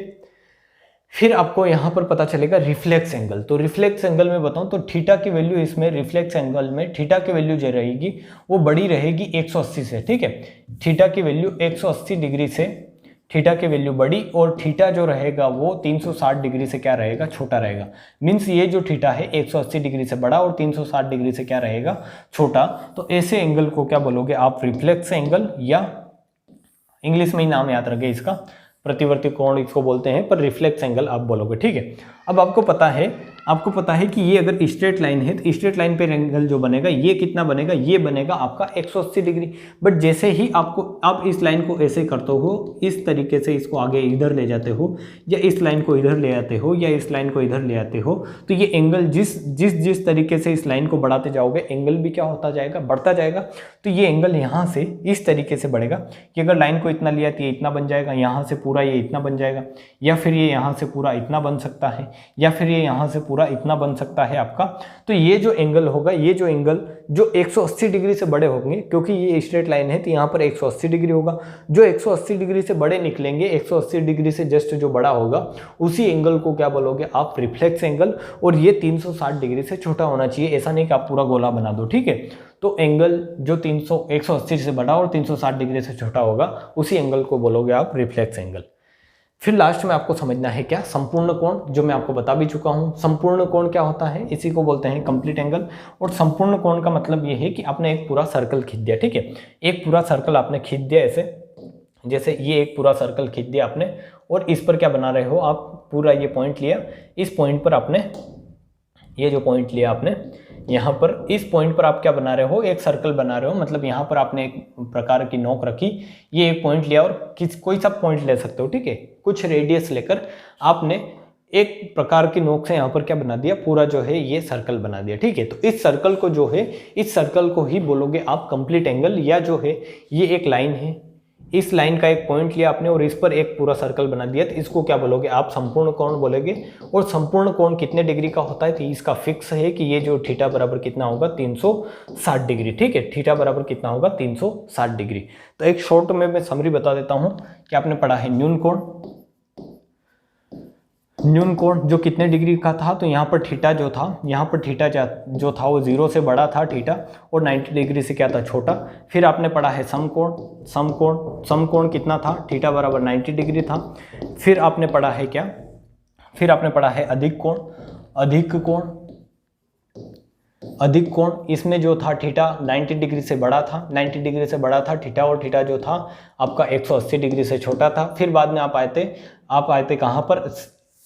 फिर आपको यहाँ पर पता चलेगा रिफ्लेक्स एंगल। तो रिफ्लेक्स एंगल में बताऊँ तो थीटा की वैल्यू, इसमें रिफ्लेक्स एंगल में थीटा की वैल्यू जो रहेगी वो बड़ी रहेगी 180 से। ठीक है, थीटा की वैल्यू 180 डिग्री से थीटा की वैल्यू बड़ी, और थीटा जो रहेगा वो 360 डिग्री से क्या रहेगा, छोटा रहेगा। मीन्स ये जो थीटा है 180 डिग्री से बड़ा और 360 डिग्री से क्या रहेगा, छोटा। तो ऐसे एंगल को क्या बोलोगे आप, रिफ्लेक्स एंगल, या इंग्लिश में ही नाम याद रखे इसका, प्रतिवर्ती कोण इसको बोलते हैं, पर रिफ्लेक्स एंगल आप बोलोगे। ठीक है, अब आपको पता है आपको पता है कि ये अगर स्ट्रेट लाइन है तो स्ट्रेट लाइन पे एंगल जो बनेगा ये कितना बनेगा, ये बनेगा आपका 180 डिग्री। बट जैसे ही आप इस लाइन को ऐसे करते हो, इस तरीके से इसको आगे इधर ले जाते हो, या इस लाइन को इधर ले आते हो, या इस लाइन को इधर ले आते हो, तो ये एंगल जिस तरीके से इस लाइन को बढ़ाते जाओगे एंगल भी क्या होता जाएगा, बढ़ता जाएगा। तो ये एंगल यहाँ से इस तरीके से बढ़ेगा कि अगर लाइन को इतना लिया तो ये इतना बन जाएगा, यहाँ से पूरा ये इतना बन जाएगा, या फिर ये यहाँ से पूरा इतना बन सकता है, या फिर ये यहाँ से पूरा इतना बन सकता है आपका। तो ये जो एंगल होगा, ये जो एंगल जो 180 डिग्री से बड़े होंगे, क्योंकि ये स्ट्रेट लाइन है तो यहाँ पर 180 डिग्री होगा, जो 180 डिग्री से बड़े निकलेंगे, 180 डिग्री से जस्ट जो बड़ा होगा उसी एंगल को क्या बोलोगे आप, रिफ्लेक्स एंगल। और ये 360 डिग्री से छोटा होना चाहिए, ऐसा नहीं कि आप पूरा गोला बना दो, ठीक है। तो एंगल जो 180 से बड़ा और 360 डिग्री से छोटा होगा उसी एंगल को बोलोगे आप रिफ्लेक्स एंगल। फिर लास्ट में आपको समझना है क्या, संपूर्ण कोण, जो मैं आपको बता भी चुका हूं। संपूर्ण कोण क्या होता है, इसी को बोलते हैं कंप्लीट एंगल। और संपूर्ण कोण का मतलब ये है कि आपने एक पूरा सर्कल खींच दिया, ठीक है, एक पूरा सर्कल आपने खींच दिया ऐसे, जैसे ये एक पूरा सर्कल खींच दिया आपने, और इस पर क्या बना रहे हो आप, पूरा ये पॉइंट लिया, इस पॉइंट पर आपने ये जो पॉइंट लिया आपने यहाँ पर, इस पॉइंट पर आप क्या बना रहे हो, एक सर्कल बना रहे हो। मतलब यहाँ पर आपने एक प्रकार की नोक रखी, ये एक पॉइंट लिया, और कोई सा पॉइंट ले सकते हो, ठीक है, कुछ रेडियस लेकर आपने एक प्रकार की नोक से यहाँ पर क्या बना दिया, पूरा जो है ये सर्कल बना दिया, ठीक है। तो इस सर्कल को जो है, इस सर्कल को ही बोलोगे आप कंप्लीट एंगल, या जो है ये एक लाइन है, इस लाइन का एक पॉइंट लिया आपने और इस पर एक पूरा सर्कल बना दिया, तो इसको क्या बोलोगे आप, संपूर्ण कोण बोलोगे। और संपूर्ण कोण कितने डिग्री का होता है, तो इसका फिक्स है कि ये जो थीटा बराबर कितना होगा, 360 डिग्री, ठीक है। थीटा बराबर कितना होगा, 360 डिग्री। तो एक शॉर्ट में मैं समरी बता देता हूँ कि आपने पढ़ा है न्यून कोण। न्यून कोण जो कितने डिग्री का था, तो यहाँ पर थीटा जो था, यहाँ पर थीटा जो था वो 0 से बड़ा था थीटा, और 90 डिग्री से क्या था, छोटा। फिर आपने पढ़ा है समकोण। समकोण कितना था, थीटा बराबर 90 डिग्री था। फिर आपने पढ़ा है क्या, फिर आपने पढ़ा है अधिक कोण। अधिक कोण इसमें जो था थीटा 90 डिग्री से बड़ा था, 90 डिग्री से बड़ा था थीटा, और थीटा जो था आपका 180 डिग्री से छोटा था। फिर बाद में आप आए थे कहाँ पर,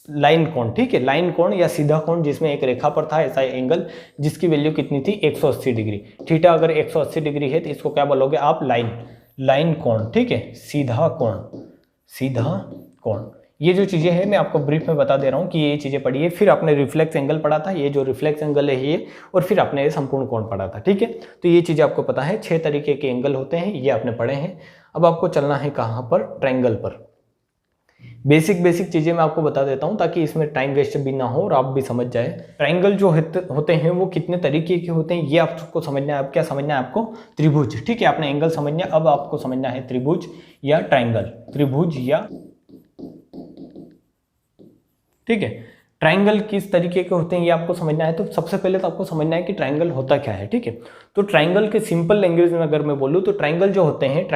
लाइन कोण, ठीक है, लाइन कोण या सीधा कोण, जिसमें एक रेखा पर था ऐसा एंगल, जिसकी वैल्यू कितनी थी, 180 डिग्री। थीटा अगर 180 डिग्री है तो इसको क्या बोलोगे आप, लाइन कोण, ठीक है, सीधा कोण। ये जो चीजें हैं मैं आपको ब्रीफ में बता दे रहा हूँ कि ये चीजें पढ़ी है। फिर आपने रिफ्लेक्स एंगल पढ़ा था, ये जो रिफ्लेक्स एंगल है ये, और फिर आपने ये संपूर्ण कोण पढ़ा था, ठीक है। तो ये चीजें आपको पता है, 6 तरीके के एंगल होते हैं, ये आपने पढ़े हैं। अब आपको चलना है कहाँ पर, ट्रायंगल पर। बेसिक चीजें मैं आपको बता देता हूं ताकि इसमें टाइम वेस्ट भी ना हो और आप भी समझ जाए। ट्रायंगल जो होते हैं वो कितने तरीके के होते हैं ये आपको समझना है। अब क्या समझना है आपको, त्रिभुज, ठीक है, आपने एंगल समझना है, अब आपको समझना है त्रिभुज या ट्रायंगल, त्रिभुज या, ठीक है। ट्रायंगल किस तरीके के होते हैं ये आपको समझना है। तो सबसे पहले तो आपको समझना है कि ट्रायंगल होता क्या है, ठीक है। तो ट्रायंगल के सिंपल लैंग्वेज में अगर मैं बोलूँ तो ट्रायंगल जो होते हैं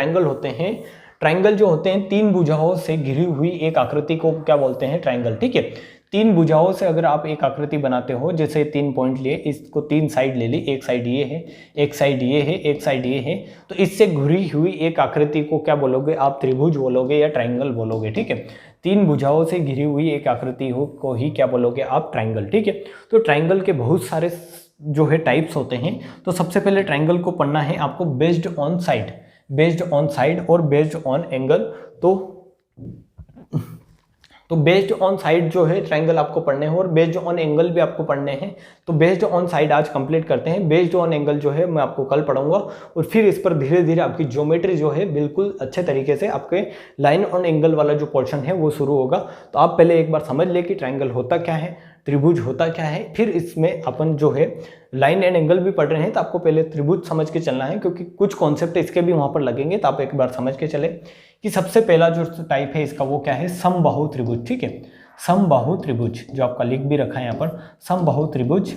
3 भुजाओं से घिरी हुई एक आकृति को क्या बोलते हैं, ट्रायंगल, ठीक है। 3 भुजाओं से अगर आप एक आकृति बनाते हो, जैसे 3 पॉइंट लिए, इसको 3 साइड ले ली, एक साइड ये है, एक साइड ये है, एक साइड ये है, तो इससे घिरी हुई एक आकृति को क्या बोलोगे आप, त्रिभुज बोलोगे या ट्रायंगल बोलोगे, ठीक है। 3 भुजाओं से घिरी हुई एक आकृति को ही क्या बोलोगे आप, ट्रायंगल, ठीक है। तो ट्रायंगल के बहुत सारे जो है टाइप्स होते हैं। तो सबसे पहले ट्रायंगल को पढ़ना है आपको बेस्ड ऑन साइड और बेस्ड ऑन एंगल। तो बेस्ड ऑन साइड जो है ट्रायंगल आपको पढ़ने हैं और बेस्ड ऑन एंगल भी आपको पढ़ने हैं। तो बेस्ड ऑन साइड आज कंप्लीट करते हैं, बेस्ड ऑन एंगल जो है मैं आपको कल पढ़ाऊंगा, और फिर इस पर धीरे धीरे आपकी ज्योमेट्री जो है बिल्कुल अच्छे तरीके से आपके लाइन ऑन एंगल वाला जो पोर्शन है वो शुरू होगा। तो आप पहले एक बार समझ ले कि ट्रायंगल होता क्या है, त्रिभुज होता क्या है, फिर इसमें अपन जो है लाइन एंड एंगल भी पढ़ रहे हैं। तो आपको पहले त्रिभुज समझ के चलना है, क्योंकि कुछ कॉन्सेप्ट इसके भी वहां पर लगेंगे। तो आप एक बार समझ के चले कि सबसे पहला जो टाइप है इसका वो क्या है, समबाहु त्रिभुज, ठीक है। समबाहु त्रिभुज जो आपका लिख भी रखा है यहाँ पर, समबाहु त्रिभुज।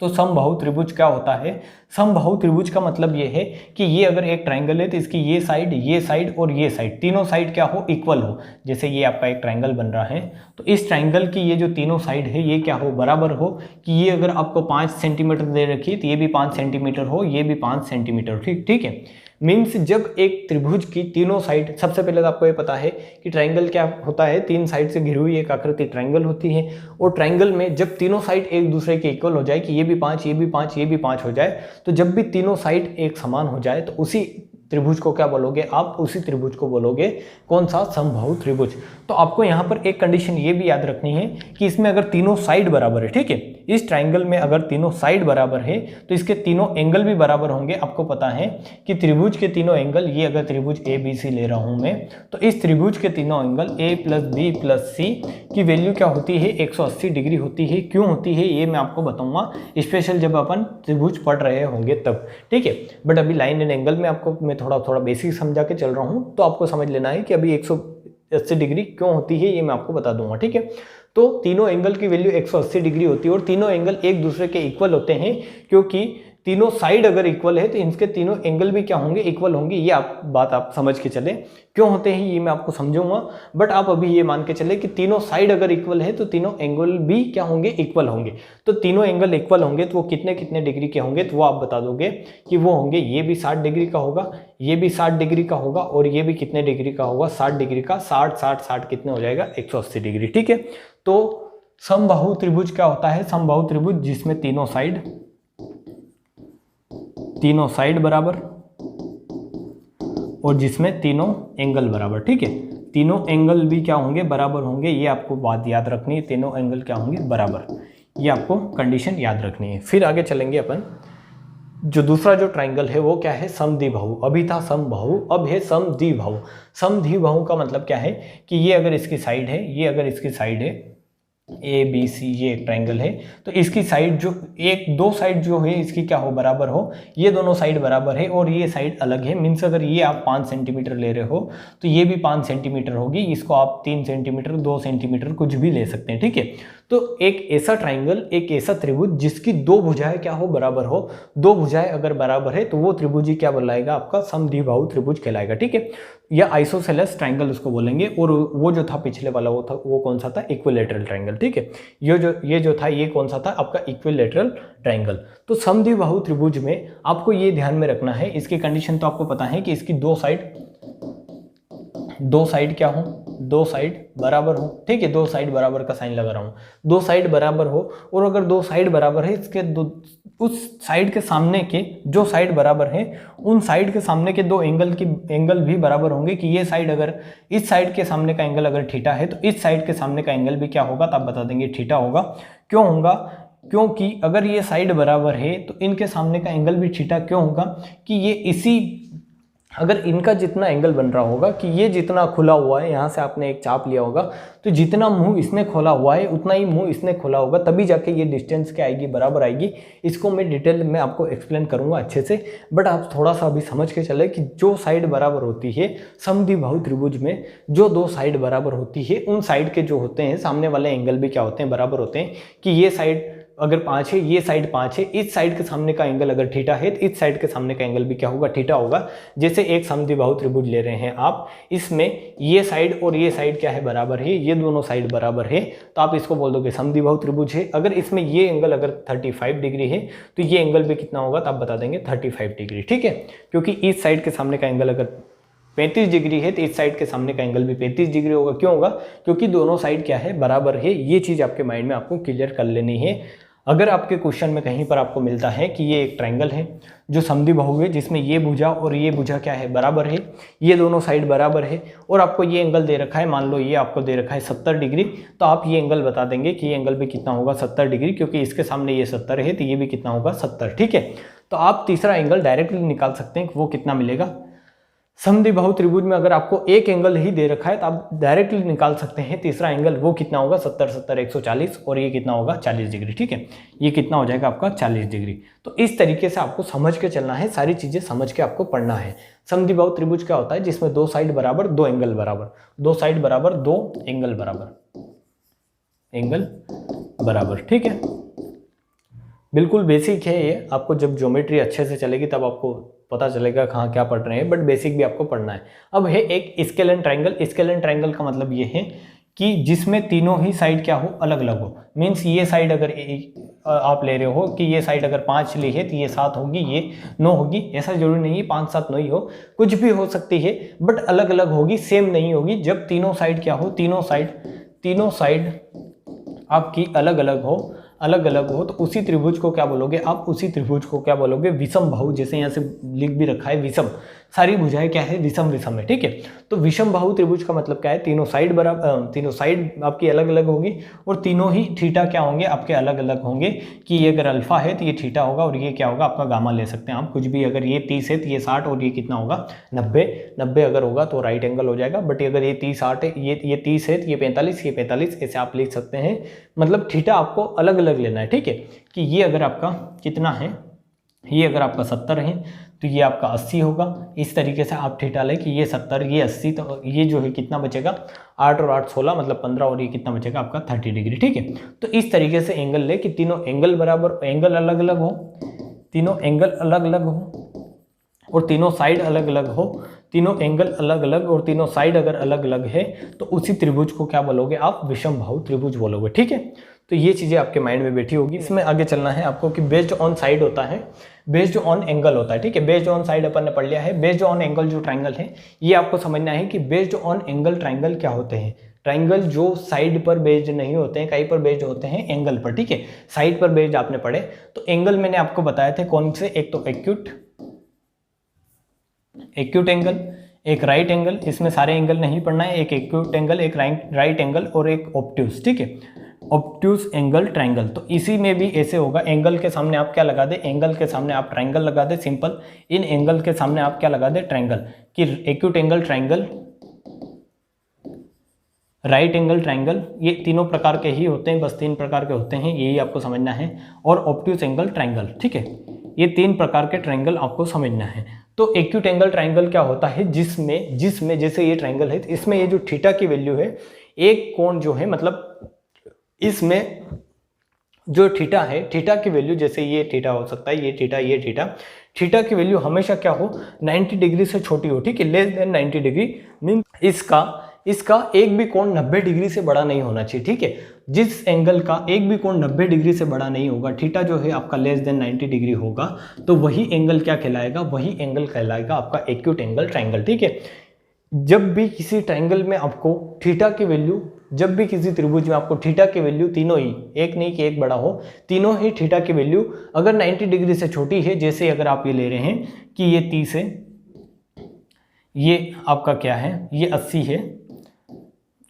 तो समबाहु त्रिभुज क्या होता है, समबाहु त्रिभुज का मतलब ये है कि ये अगर एक ट्राइंगल है तो इसकी ये साइड और ये साइड, तीनों साइड क्या हो, इक्वल हो। जैसे ये आपका एक ट्राइंगल बन रहा है तो इस ट्राइंगल की ये जो तीनों साइड है ये क्या हो, बराबर हो। कि ये अगर आपको 5 सेंटीमीटर दे रखी है तो ये भी 5 सेंटीमीटर हो, ये भी 5 सेंटीमीटर, ठीक है। मीन्स जब एक त्रिभुज की तीनों साइड, सबसे पहले तो आपको ये पता है कि ट्राइंगल क्या होता है, 3 साइड से घिरी हुई एक आकृति ट्राइंगल होती है। और ट्राइंगल में जब तीनों साइड एक दूसरे के इक्वल हो जाए, कि ये भी 5, ये भी 5, ये भी 5 हो जाए, तो जब भी तीनों साइड एक समान हो जाए तो उसी त्रिभुज को क्या बोलोगे आप, उसी त्रिभुज को बोलोगे कौन सा, समबाहु त्रिभुज। तो आपको यहाँ पर एक कंडीशन ये भी याद रखनी है कि इसमें अगर तीनों साइड बराबर है, ठीक है, इस ट्राइंगल में अगर तीनों साइड बराबर है तो इसके तीनों एंगल भी बराबर होंगे। आपको पता है कि त्रिभुज के तीनों एंगल, ये अगर त्रिभुज ए बी सी ले रहा हूं मैं, तो इस त्रिभुज के तीनों angle A plus B plus C की वैल्यू क्या होती है, 180 डिग्री होती है। क्यों होती है ये मैं आपको बताऊंगा स्पेशल जब अपन त्रिभुज पढ़ रहे होंगे तब, ठीक है। बट अभी लाइन एंड एंगल में आपको मैं थोड़ा बेसिक समझा के चल रहा हूं, तो आपको समझ लेना है कि अभी 180 डिग्री क्यों होती है ये मैं आपको बता दूंगा, ठीक है। तो तीनों एंगल की वैल्यू 180 डिग्री होती है और तीनों एंगल एक दूसरे के इक्वल होते हैं, क्योंकि तीनों साइड अगर इक्वल है तो इनके तीनों एंगल भी क्या होंगे, इक्वल होंगे। ये बात आप समझ के चले, क्यों होते हैं ये मैं आपको समझाऊंगा। बट आप अभी ये मान के चले कि तीनों साइड अगर इक्वल है तो तीनों एंगल भी क्या होंगे, इक्वल होंगे। तो तीनों एंगल इक्वल होंगे तो वो कितने कितने डिग्री के होंगे, तो वो आप बता दोगे कि वो होंगे, ये भी 60 डिग्री का होगा, ये भी 60 डिग्री का होगा, और ये भी कितने डिग्री का होगा, 60 डिग्री का। 60 कितने हो जाएगा, 180 डिग्री, ठीक है। तो समबाहु त्रिभुज क्या होता है, समबाहु त्रिभुज जिसमें तीनों साइड बराबर और जिसमें तीनों एंगल बराबर, ठीक है। तीनों एंगल भी क्या होंगे, बराबर होंगे। ये आपको बात याद रखनी है, तीनों एंगल क्या होंगे, बराबर। ये आपको कंडीशन याद रखनी है। फिर आगे चलेंगे अपन। जो दूसरा जो ट्राइंगल है वो क्या है, समद्विबाहु। अभी था समबाहु, अब है समद्विबाहु। समद्विबाहु का मतलब क्या है कि ये अगर इसकी साइड है, ये अगर इसकी साइड है ए बी सी, ये एक ट्राइंगल है, तो इसकी साइड जो दो साइड जो है इसकी क्या हो, बराबर हो। ये दोनों साइड बराबर है और ये साइड अलग है। मीन्स अगर ये आप 5 सेंटीमीटर ले रहे हो तो ये भी 5 सेंटीमीटर होगी। इसको आप 3 सेंटीमीटर 2 सेंटीमीटर कुछ भी ले सकते हैं, ठीक है। तो एक ऐसा ट्राइंगल, एक ऐसा त्रिभुज जिसकी दो भुजाएं क्या हो, बराबर हो। दो भुजाएं अगर बराबर है तो वो त्रिभुज ही क्या बोलाएगा, आपका समद्विबाहु त्रिभुज कहलाएगा, ठीक है। या आइसोसेलेस ट्राइंगल उसको बोलेंगे। और वो जो था पिछले वाला वो कौन सा था, इक्विलैटरल ट्राइंगल, ठीक है। ये जो था ये कौन सा था, आपका इक्विलैटरल ट्राइंगल। तो समद्विबाहु त्रिभुज में आपको ये ध्यान में रखना है, इसकी कंडीशन तो आपको पता है कि इसकी दो साइड क्या हो, दो साइड बराबर हो, ठीक है। दो साइड बराबर का साइन लगा रहा हूं, दो साइड बराबर हो। और अगर दो साइड बराबर है, इसके उस साइड के सामने के जो साइड बराबर है उन साइड के सामने के दो एंगल भी बराबर होंगे। कि ये साइड अगर इस साइड के सामने का एंगल अगर थीटा है तो इस साइड के सामने का एंगल भी क्या होगा, तो आप बता देंगे थीटा होगा। क्यों होगा, क्योंकि अगर ये साइड बराबर है तो इनके सामने का एंगल भी थीटा क्यों होगा, कि ये अगर इनका जितना एंगल बन रहा होगा, कि ये जितना खुला हुआ है, यहाँ से आपने एक चाप लिया होगा, तो जितना मुंह इसने खोला हुआ है उतना ही मुंह इसने खोला होगा, तभी जाके ये डिस्टेंस क्या आएगी, बराबर आएगी। इसको मैं डिटेल में आपको एक्सप्लेन करूंगा अच्छे से। बट आप थोड़ा सा अभी समझ के चले कि जो साइड बराबर होती है समद्विबाहु त्रिभुज में, जो दो साइड बराबर होती है उन साइड के जो होते हैं सामने वाले एंगल भी क्या होते हैं, बराबर होते हैं। कि ये साइड अगर 5 है, ये साइड 5 है, इस साइड के सामने का एंगल अगर थीटा है तो इस साइड के सामने का एंगल भी क्या होगा, थीटा होगा। जैसे एक समद्विबाहु त्रिभुज ले रहे हैं आप, इसमें ये साइड और ये साइड क्या है, बराबर है, ये दोनों साइड बराबर है, तो आप इसको बोल दोगे समद्विबाहु त्रिभुज है। अगर इसमें ये एंगल अगर 35 डिग्री है तो ये एंगल भी कितना होगा, तो आप बता देंगे 35 डिग्री, ठीक है। क्योंकि इस साइड के सामने का एंगल अगर 35 डिग्री है तो इस साइड के सामने का एंगल भी 35 डिग्री होगा। क्यों होगा, क्योंकि दोनों साइड क्या है, बराबर है। ये चीज आपके माइंड में आपको क्लियर कर लेनी है। अगर आपके क्वेश्चन में कहीं पर आपको मिलता है कि ये एक ट्राइंगल है जो समद्विबाहु है, जिसमें ये भुजा और ये भुजा क्या है, बराबर है, ये दोनों साइड बराबर है, और आपको ये एंगल दे रखा है, मान लो ये आपको दे रखा है 70 डिग्री, तो आप ये एंगल बता देंगे कि ये एंगल भी कितना होगा, 70 डिग्री, क्योंकि इसके सामने ये 70 है तो ये भी कितना होगा, 70, ठीक है। तो आप तीसरा एंगल डायरेक्टली निकाल सकते हैं कि वो कितना मिलेगा। समद्विबाहु त्रिभुज में अगर आपको एक एंगल ही दे रखा है तो आप डायरेक्टली निकाल सकते हैं तीसरा एंगल, वो कितना होगा, 70 140, और ये कितना होगा, 40 डिग्री, ठीक है। ये कितना हो जाएगा आपका, 40 डिग्री। तो इस तरीके से आपको समझ के चलना है, सारी चीजें समझ के आपको पढ़ना है। समद्विबाहु त्रिभुज क्या होता है, जिसमें दो साइड बराबर, दो एंगल बराबर, दो साइड बराबर, दो एंगल बराबर, ठीक है। बिल्कुल बेसिक है ये, आपको जब ज्योमेट्री अच्छे से चलेगी तब आपको पता चलेगा कहाँ क्या पढ़ रहे हैं, बट बेसिक भी आपको पढ़ना है। अब है एक scale and triangle. Scale and triangle का मतलब ये है कि जिसमें तीनों ही साइड क्या हो, अलग अलग हो। मीन्स ये साइड अगर आप ले रहे हो कि ये साइड अगर 5 ली है तो ये 7 होगी, ये 9 होगी, ऐसा जरूरी नहीं है 5 7 9 ही हो, कुछ भी हो सकती है, बट अलग अलग होगी, सेम नहीं होगी। जब तीनों साइड क्या हो, तीनों साइड आपकी अलग अलग हो तो उसी त्रिभुज को क्या बोलोगे आप, उसी त्रिभुज को क्या बोलोगे, विषम बाहु। जैसे यहाँ से लिख भी रखा है विषम, सारी भुजाएं क्या है, विषम विषम है, ठीक है। तो विषम बाहु त्रिभुज का मतलब क्या है, तीनों साइड आपकी अलग अलग होगी और तीनों ही थीटा क्या होंगे आपके अलग अलग होंगे। कि ये अगर अल्फा है तो ये थीटा होगा और ये क्या होगा आपका गामा ले सकते हैं आप कुछ भी। अगर ये 30 है तो ये 60 और ये कितना होगा 90 अगर होगा तो राइट एंगल हो जाएगा। बट अगर ये 30 60 है, ये 30 है तो ये 45 ऐसे आप लिख सकते हैं। मतलब थीटा आपको अलग अलग लेना है, ठीक है। कि ये अगर आपका कितना है, ये अगर आपका 70 है तो ये आपका 80 होगा। इस तरीके से आप थीटा लें कि ये 70 ये 80, तो ये जो है कितना बचेगा 8 और 8 16 मतलब 15 और ये कितना बचेगा आपका 30 डिग्री, ठीक है। तो इस तरीके से एंगल ले कि तीनों एंगल बराबर, एंगल अलग अलग हो, तीनों एंगल अलग अलग हो और तीनों साइड अलग अलग हो, तीनों एंगल अलग अलग और तीनों साइड अगर अलग अलग है तो उसी त्रिभुज को क्या बोलोगे आप, विषम बाहु त्रिभुज बोलोगे, ठीक है। तो ये चीज़ें आपके माइंड में बैठी होगी। इसमें आगे चलना है आपको कि बेस्ड ऑन साइड होता है, बेस्ड ऑन एंगल होता है, ठीक है। बेस्ड ऑन साइड अपन ने पढ़ लिया है। बेस्ड ऑन एंगल जो ट्रायंगल है ये आपको समझना है कि बेस्ड ऑन एंगल ट्रायंगल क्या होते हैं। ट्रायंगल जो साइड पर बेस्ड नहीं होते हैं, कहीं पर बेस्ड होते हैं एंगल पर, ठीक है। साइड पर बेस्ड आपने पढ़े तो एंगल मैंने आपको बताए थे कौन से, एक तो एक्यूट एंगल, एक राइट एंगल, इसमें सारे एंगल नहीं पढ़ना है, एक एक्यूट एंगल, एक राइट एंगल और एक ऑब्ट्यूज, ठीक है। Obtuse angle triangle. तो इसी में भी ऐसे होगा, एंगल के सामने आप क्या लगा दे, एंगल के सामने आप ट्रायंगल लगा दे, सिंपल। इन एंगल के सामने आप क्या लगा दे, ट्रायंगल। कि acute angle triangle, right angle triangle, ये तीनों प्रकार के ही होते हैं, बस 3 प्रकार के होते हैं, यही आपको समझना है। और ऑब्ट्यूज एंगल ट्रायंगल, ठीक है। ये 3 प्रकार के ट्रायंगल आपको समझना है। तो एक्यूट एंगल ट्रायंगल क्या होता है, जिसमें जैसे ये ट्रायंगल है तो इसमें ये जो थीटा की वैल्यू है, एक कोण जो है, मतलब इसमें जो थीटा है, थीटा की वैल्यू, जैसे ये थीटा हो सकता है, ये थीटा की वैल्यू हमेशा क्या हो, 90 डिग्री से छोटी हो, ठीक है। लेस देन 90 डिग्री मीन इसका एक भी कोण 90 डिग्री से बड़ा नहीं होना चाहिए, ठीक है। जिस एंगल का एक भी कोण 90 डिग्री से बड़ा नहीं होगा, थीटा जो है आपका लेस देन 90 डिग्री होगा, तो वही एंगल क्या कहलाएगा, वही एंगल कहलाएगा आपका एक्यूट एंगल ट्रायंगल, ठीक है। जब भी किसी ट्रायंगल में आपको थीटा की वैल्यू, जब भी किसी त्रिभुज में आपको थीटा की वैल्यू, तीनों ही, एक नहीं कि एक बड़ा हो, तीनों ही थीटा की वैल्यू अगर 90 डिग्री से छोटी है, जैसे अगर आप ये ले रहे हैं कि ये 30 है, ये आपका क्या है, ये 80 है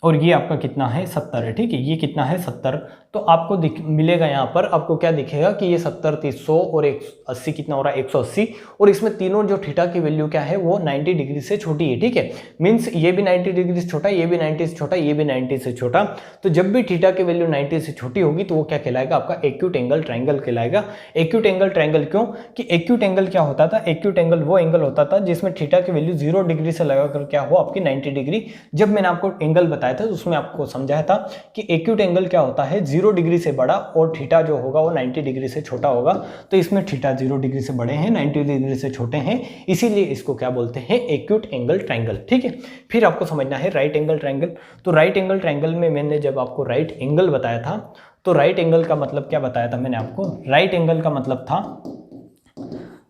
और ये आपका कितना है 70 है, ठीक है। ये कितना है 70, तो आपको मिलेगा यहाँ पर आपको क्या दिखेगा कि ये 70 30 100 और 180 कितना हो रहा है 180, और इसमें तीनों जो थीटा की वैल्यू क्या है वो 90 डिग्री से छोटी है, ठीक है। मीन्स ये भी 90 डिग्री से छोटा, ये भी 90 से छोटा, ये भी 90 से छोटा। तो जब भी थीटा की वैल्यू 90 से छोटी होगी तो वो क्या कहलाएगा, आपका एक्यूट एंगल ट्रायंगल कहलाएगा। एक्यूट एंगल ट्रायंगल क्यों, कि एक्यूट एंगल क्या होता था, एक्यूट एंगल वो एंगल होता था जिसमें थीटा की वैल्यू 0 डिग्री से लगाकर क्या हो आपकी 90 डिग्री। जब मैंने आपको एंगल बताया था तो उसमें आपको समझाया था कि एक्यूट एंगल क्या होता है, 0 डिग्री से बड़ा और थीटा जो होगा वो 90 डिग्री से छोटा होगा। तो इसमें थीटा 0 डिग्री से बड़े हैं, 90 डिग्री से छोटे हैं, इसीलिए इसको क्या बोलते हैं, एक्यूट एंगल ट्रायंगल, ठीक है। फिर आपको समझना है राइट एंगल ट्रायंगल। तो राइट एंगल ट्रायंगल में मैंने जब आपको राइट एंगल बताया था तो राइट एंगल का मतलब क्या बताया था मैंने आपको, राइट एंगल का मतलब था,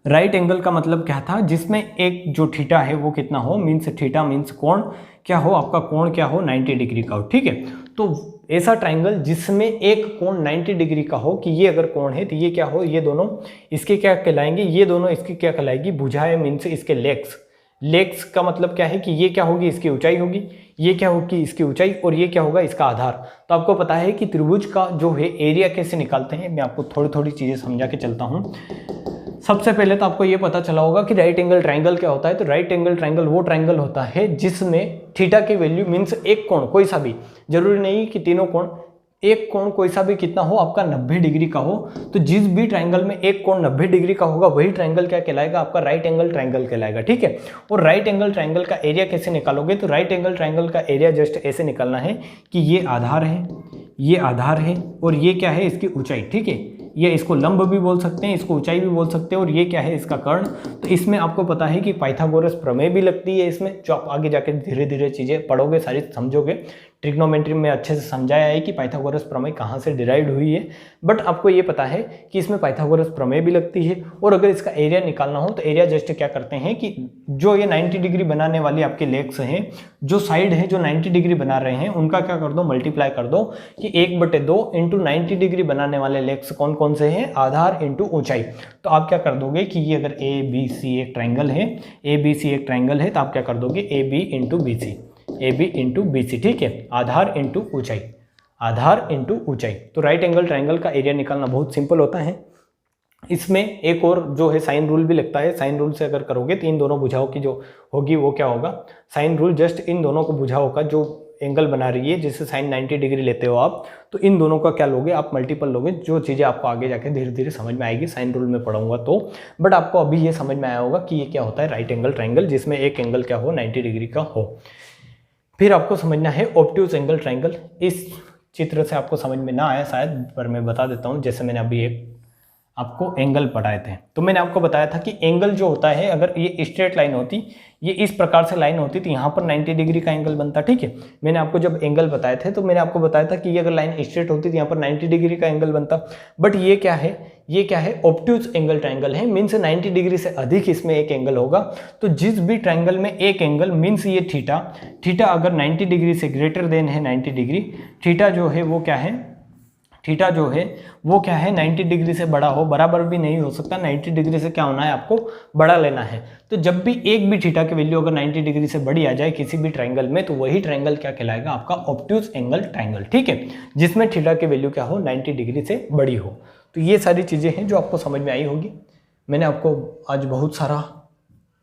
राइट एंगल का मतलब क्या था, जिसमें एक जो थीटा है वो कितना हो, मीन्स थीटा मीन्स कोण क्या हो, आपका कोण क्या हो 90 डिग्री का हो, ठीक है। तो ऐसा ट्रायंगल जिसमें एक कोण 90 डिग्री का हो, कि ये अगर कोण है तो ये क्या हो, ये दोनों इसके क्या कहलाएंगे, ये दोनों इसकी क्या कहलाएगी, भुजाएं मीन्स इसके लेग्स का मतलब क्या है कि ये क्या होगी, इसकी ऊंचाई होगी, ये क्या होगी इसकी ऊंचाई, और ये क्या होगा इसका आधार। तो आपको पता है कि त्रिभुज का जो है एरिया कैसे निकालते हैं, मैं आपको थोड़ी थोड़ी चीजें समझा के चलता हूँ। सबसे पहले तो आपको ये पता चला होगा कि राइट एंगल ट्रायंगल क्या होता है। तो राइट एंगल ट्रायंगल वो ट्रायंगल होता है जिसमें थीटा की वैल्यू मीन्स एक कोण कोई सा भी, जरूरी नहीं कि तीनों कोण, एक कोण कोई सा भी कितना हो आपका 90 डिग्री का हो। तो जिस भी ट्रायंगल में एक कोण 90 डिग्री का होगा वही ट्रायंगल क्या कहलाएगा, आपका राइट एंगल ट्रायंगल कहलाएगा, ठीक है। और राइट एंगल ट्रायंगल का एरिया कैसे निकालोगे, तो राइट एंगल ट्रायंगल का एरिया जस्ट ऐसे निकालना है कि ये आधार है, ये आधार है और ये क्या है इसकी ऊंचाई, ठीक है। ये इसको लंब भी बोल सकते हैं, इसको ऊंचाई भी बोल सकते हैं, और ये क्या है इसका कर्ण। तो इसमें आपको पता है कि पाइथागोरस प्रमेय भी लगती है इसमें, जो आप आगे जाके धीरे धीरे चीज़ें पढ़ोगे सारी समझोगे। ट्रिग्नोमेट्री में अच्छे से समझाया है कि पाइथागोरस प्रमेय कहाँ से डिराइव्ड हुई है, बट आपको ये पता है कि इसमें पाइथागोरस प्रमेय भी लगती है। और अगर इसका एरिया निकालना हो तो एरिया जस्ट क्या करते हैं कि जो ये 90 डिग्री बनाने वाली आपके लेग्स हैं, जो साइड है जो 90 डिग्री बना रहे हैं, उनका क्या कर दो, मल्टीप्लाई कर दो कि 1/2 इंटू 90 डिग्री बनाने वाले लेग्स कौन कौन से हैं, आधार इंटू ऊंचाई। तो आप क्या कर दोगे कि ये अगर ए बी सी एक ट्राइंगल है, ए बी सी एक ट्राइंगल है, तो आप क्या कर दोगे A B into B C, A B into B C, ठीक है, आधार इंटू ऊंचाई, आधार इंटू ऊंचाई। तो राइट एंगल ट्राइंगल का एरिया निकालना बहुत सिंपल होता है। इसमें एक और जो है साइन रूल भी लगता है। साइन रूल से अगर करोगे तो इन दोनों भुजाओं की जो होगी वो क्या होगा, साइन रूल जस्ट इन दोनों को भुजाओं का जो एंगल बना रही है, जिससे साइन 90 डिग्री लेते हो आप, तो इन दोनों का क्या लोगे आप, मल्टीपल लोगे। जो चीज़ें आपको आगे जाके धीरे धीरे समझ में आएगी, साइन रूल में पढ़ूंगा तो, बट आपको अभी ये समझ में आया होगा कि ये क्या होता है राइट एंगल ट्राइंगल, जिसमें एक एंगल क्या हो, 90 डिग्री का हो। फिर आपको समझना है ऑब्ट्यूज एंगल ट्राइंगल। इस चित्र से आपको समझ में ना आया शायद, पर मैं बता देता हूँ। जैसे मैंने अभी एक आपको एंगल पढ़ाए थे, तो मैंने आपको बताया था कि एंगल जो होता है, अगर ये स्ट्रेट लाइन होती, ये इस प्रकार से लाइन होती, तो यहाँ पर 90 डिग्री का एंगल बनता, ठीक है। मैंने आपको जब एंगल बताए थे तो मैंने आपको बताया था कि ये अगर लाइन स्ट्रेट होती तो यहाँ पर 90 डिग्री का एंगल बनता। बट ये क्या है, ये क्या है, ऑब्ट्यूज एंगल ट्राइंगल है, मीन्स 90 डिग्री से अधिक इसमें एक एंगल होगा। तो जिस भी ट्राइंगल में एक एंगल, मीन्स ये थीटा, थीटा अगर 90 डिग्री से ग्रेटर देन है 90 डिग्री, थीटा जो है वो क्या है, थीटा जो है वो क्या है, 90 डिग्री से बड़ा हो, बराबर भी नहीं हो सकता, 90 डिग्री से क्या होना है, आपको बड़ा लेना है। तो जब भी एक भी थीटा की वैल्यू अगर 90 डिग्री से बड़ी आ जाए किसी भी ट्राइंगल में, तो वही ट्राइंगल क्या कहलाएगा, आपका ऑब्ट्यूज एंगल ट्राइंगल, ठीक है, जिसमें थीटा की वैल्यू क्या हो, 90 डिग्री से बड़ी हो। तो ये सारी चीज़ें हैं जो आपको समझ में आई होगी। मैंने आपको आज बहुत सारा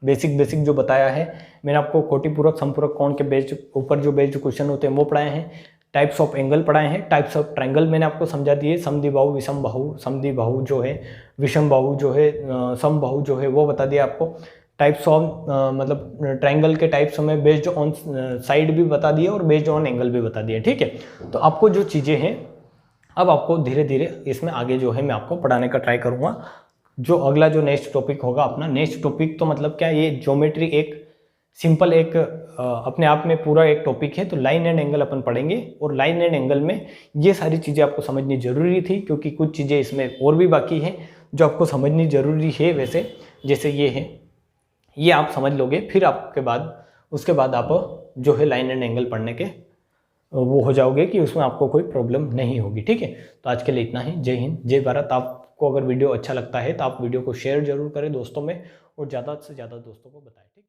बेसिक जो बताया है, मैंने आपको कोटिपूरक, समपूरक कोण के बेस्ड ऊपर जो बेस्ड क्वेश्चन होते हैं वो पढ़ाए हैं, टाइप्स ऑफ एंगल पढ़ाए हैं, टाइप्स ऑफ ट्राइंगल मैंने आपको समझा दिए, समद्विबाहु विषम बाहु, समद्विबाहु जो है, विषम बाहु जो है, समबाहु जो है वो बता दिया आपको। टाइप्स ऑफ मतलब ट्राइंगल के टाइप्स में बेस्ड ऑन साइड भी बता दिए और बेस्ड ऑन एंगल भी बता दिए, ठीक है। तो आपको जो चीज़ें हैं अब आपको धीरे धीरे इसमें आगे जो है मैं आपको पढ़ाने का ट्राई करूँगा। जो अगला जो नेक्स्ट टॉपिक होगा अपना, नेक्स्ट टॉपिक तो मतलब क्या, ये ज्योमेट्री एक सिंपल एक अपने आप में पूरा एक टॉपिक है। तो लाइन एंड एंगल अपन पढ़ेंगे, और लाइन एंड एंगल में ये सारी चीज़ें आपको समझनी जरूरी थी, क्योंकि कुछ चीज़ें इसमें और भी बाकी हैं जो आपको समझनी जरूरी है। वैसे जैसे ये है, ये आप समझ लोगे, फिर आपके बाद उसके बाद आप जो है लाइन एंड एंगल पढ़ने के वो हो जाओगे कि उसमें आपको कोई प्रॉब्लम नहीं होगी, ठीक है। तो आज के लिए इतना ही। जय हिंद, जय भारत। आपको अगर वीडियो अच्छा लगता है तो आप वीडियो को शेयर जरूर करें दोस्तों में, और ज़्यादा से ज़्यादा दोस्तों को बताएं, ठीक है।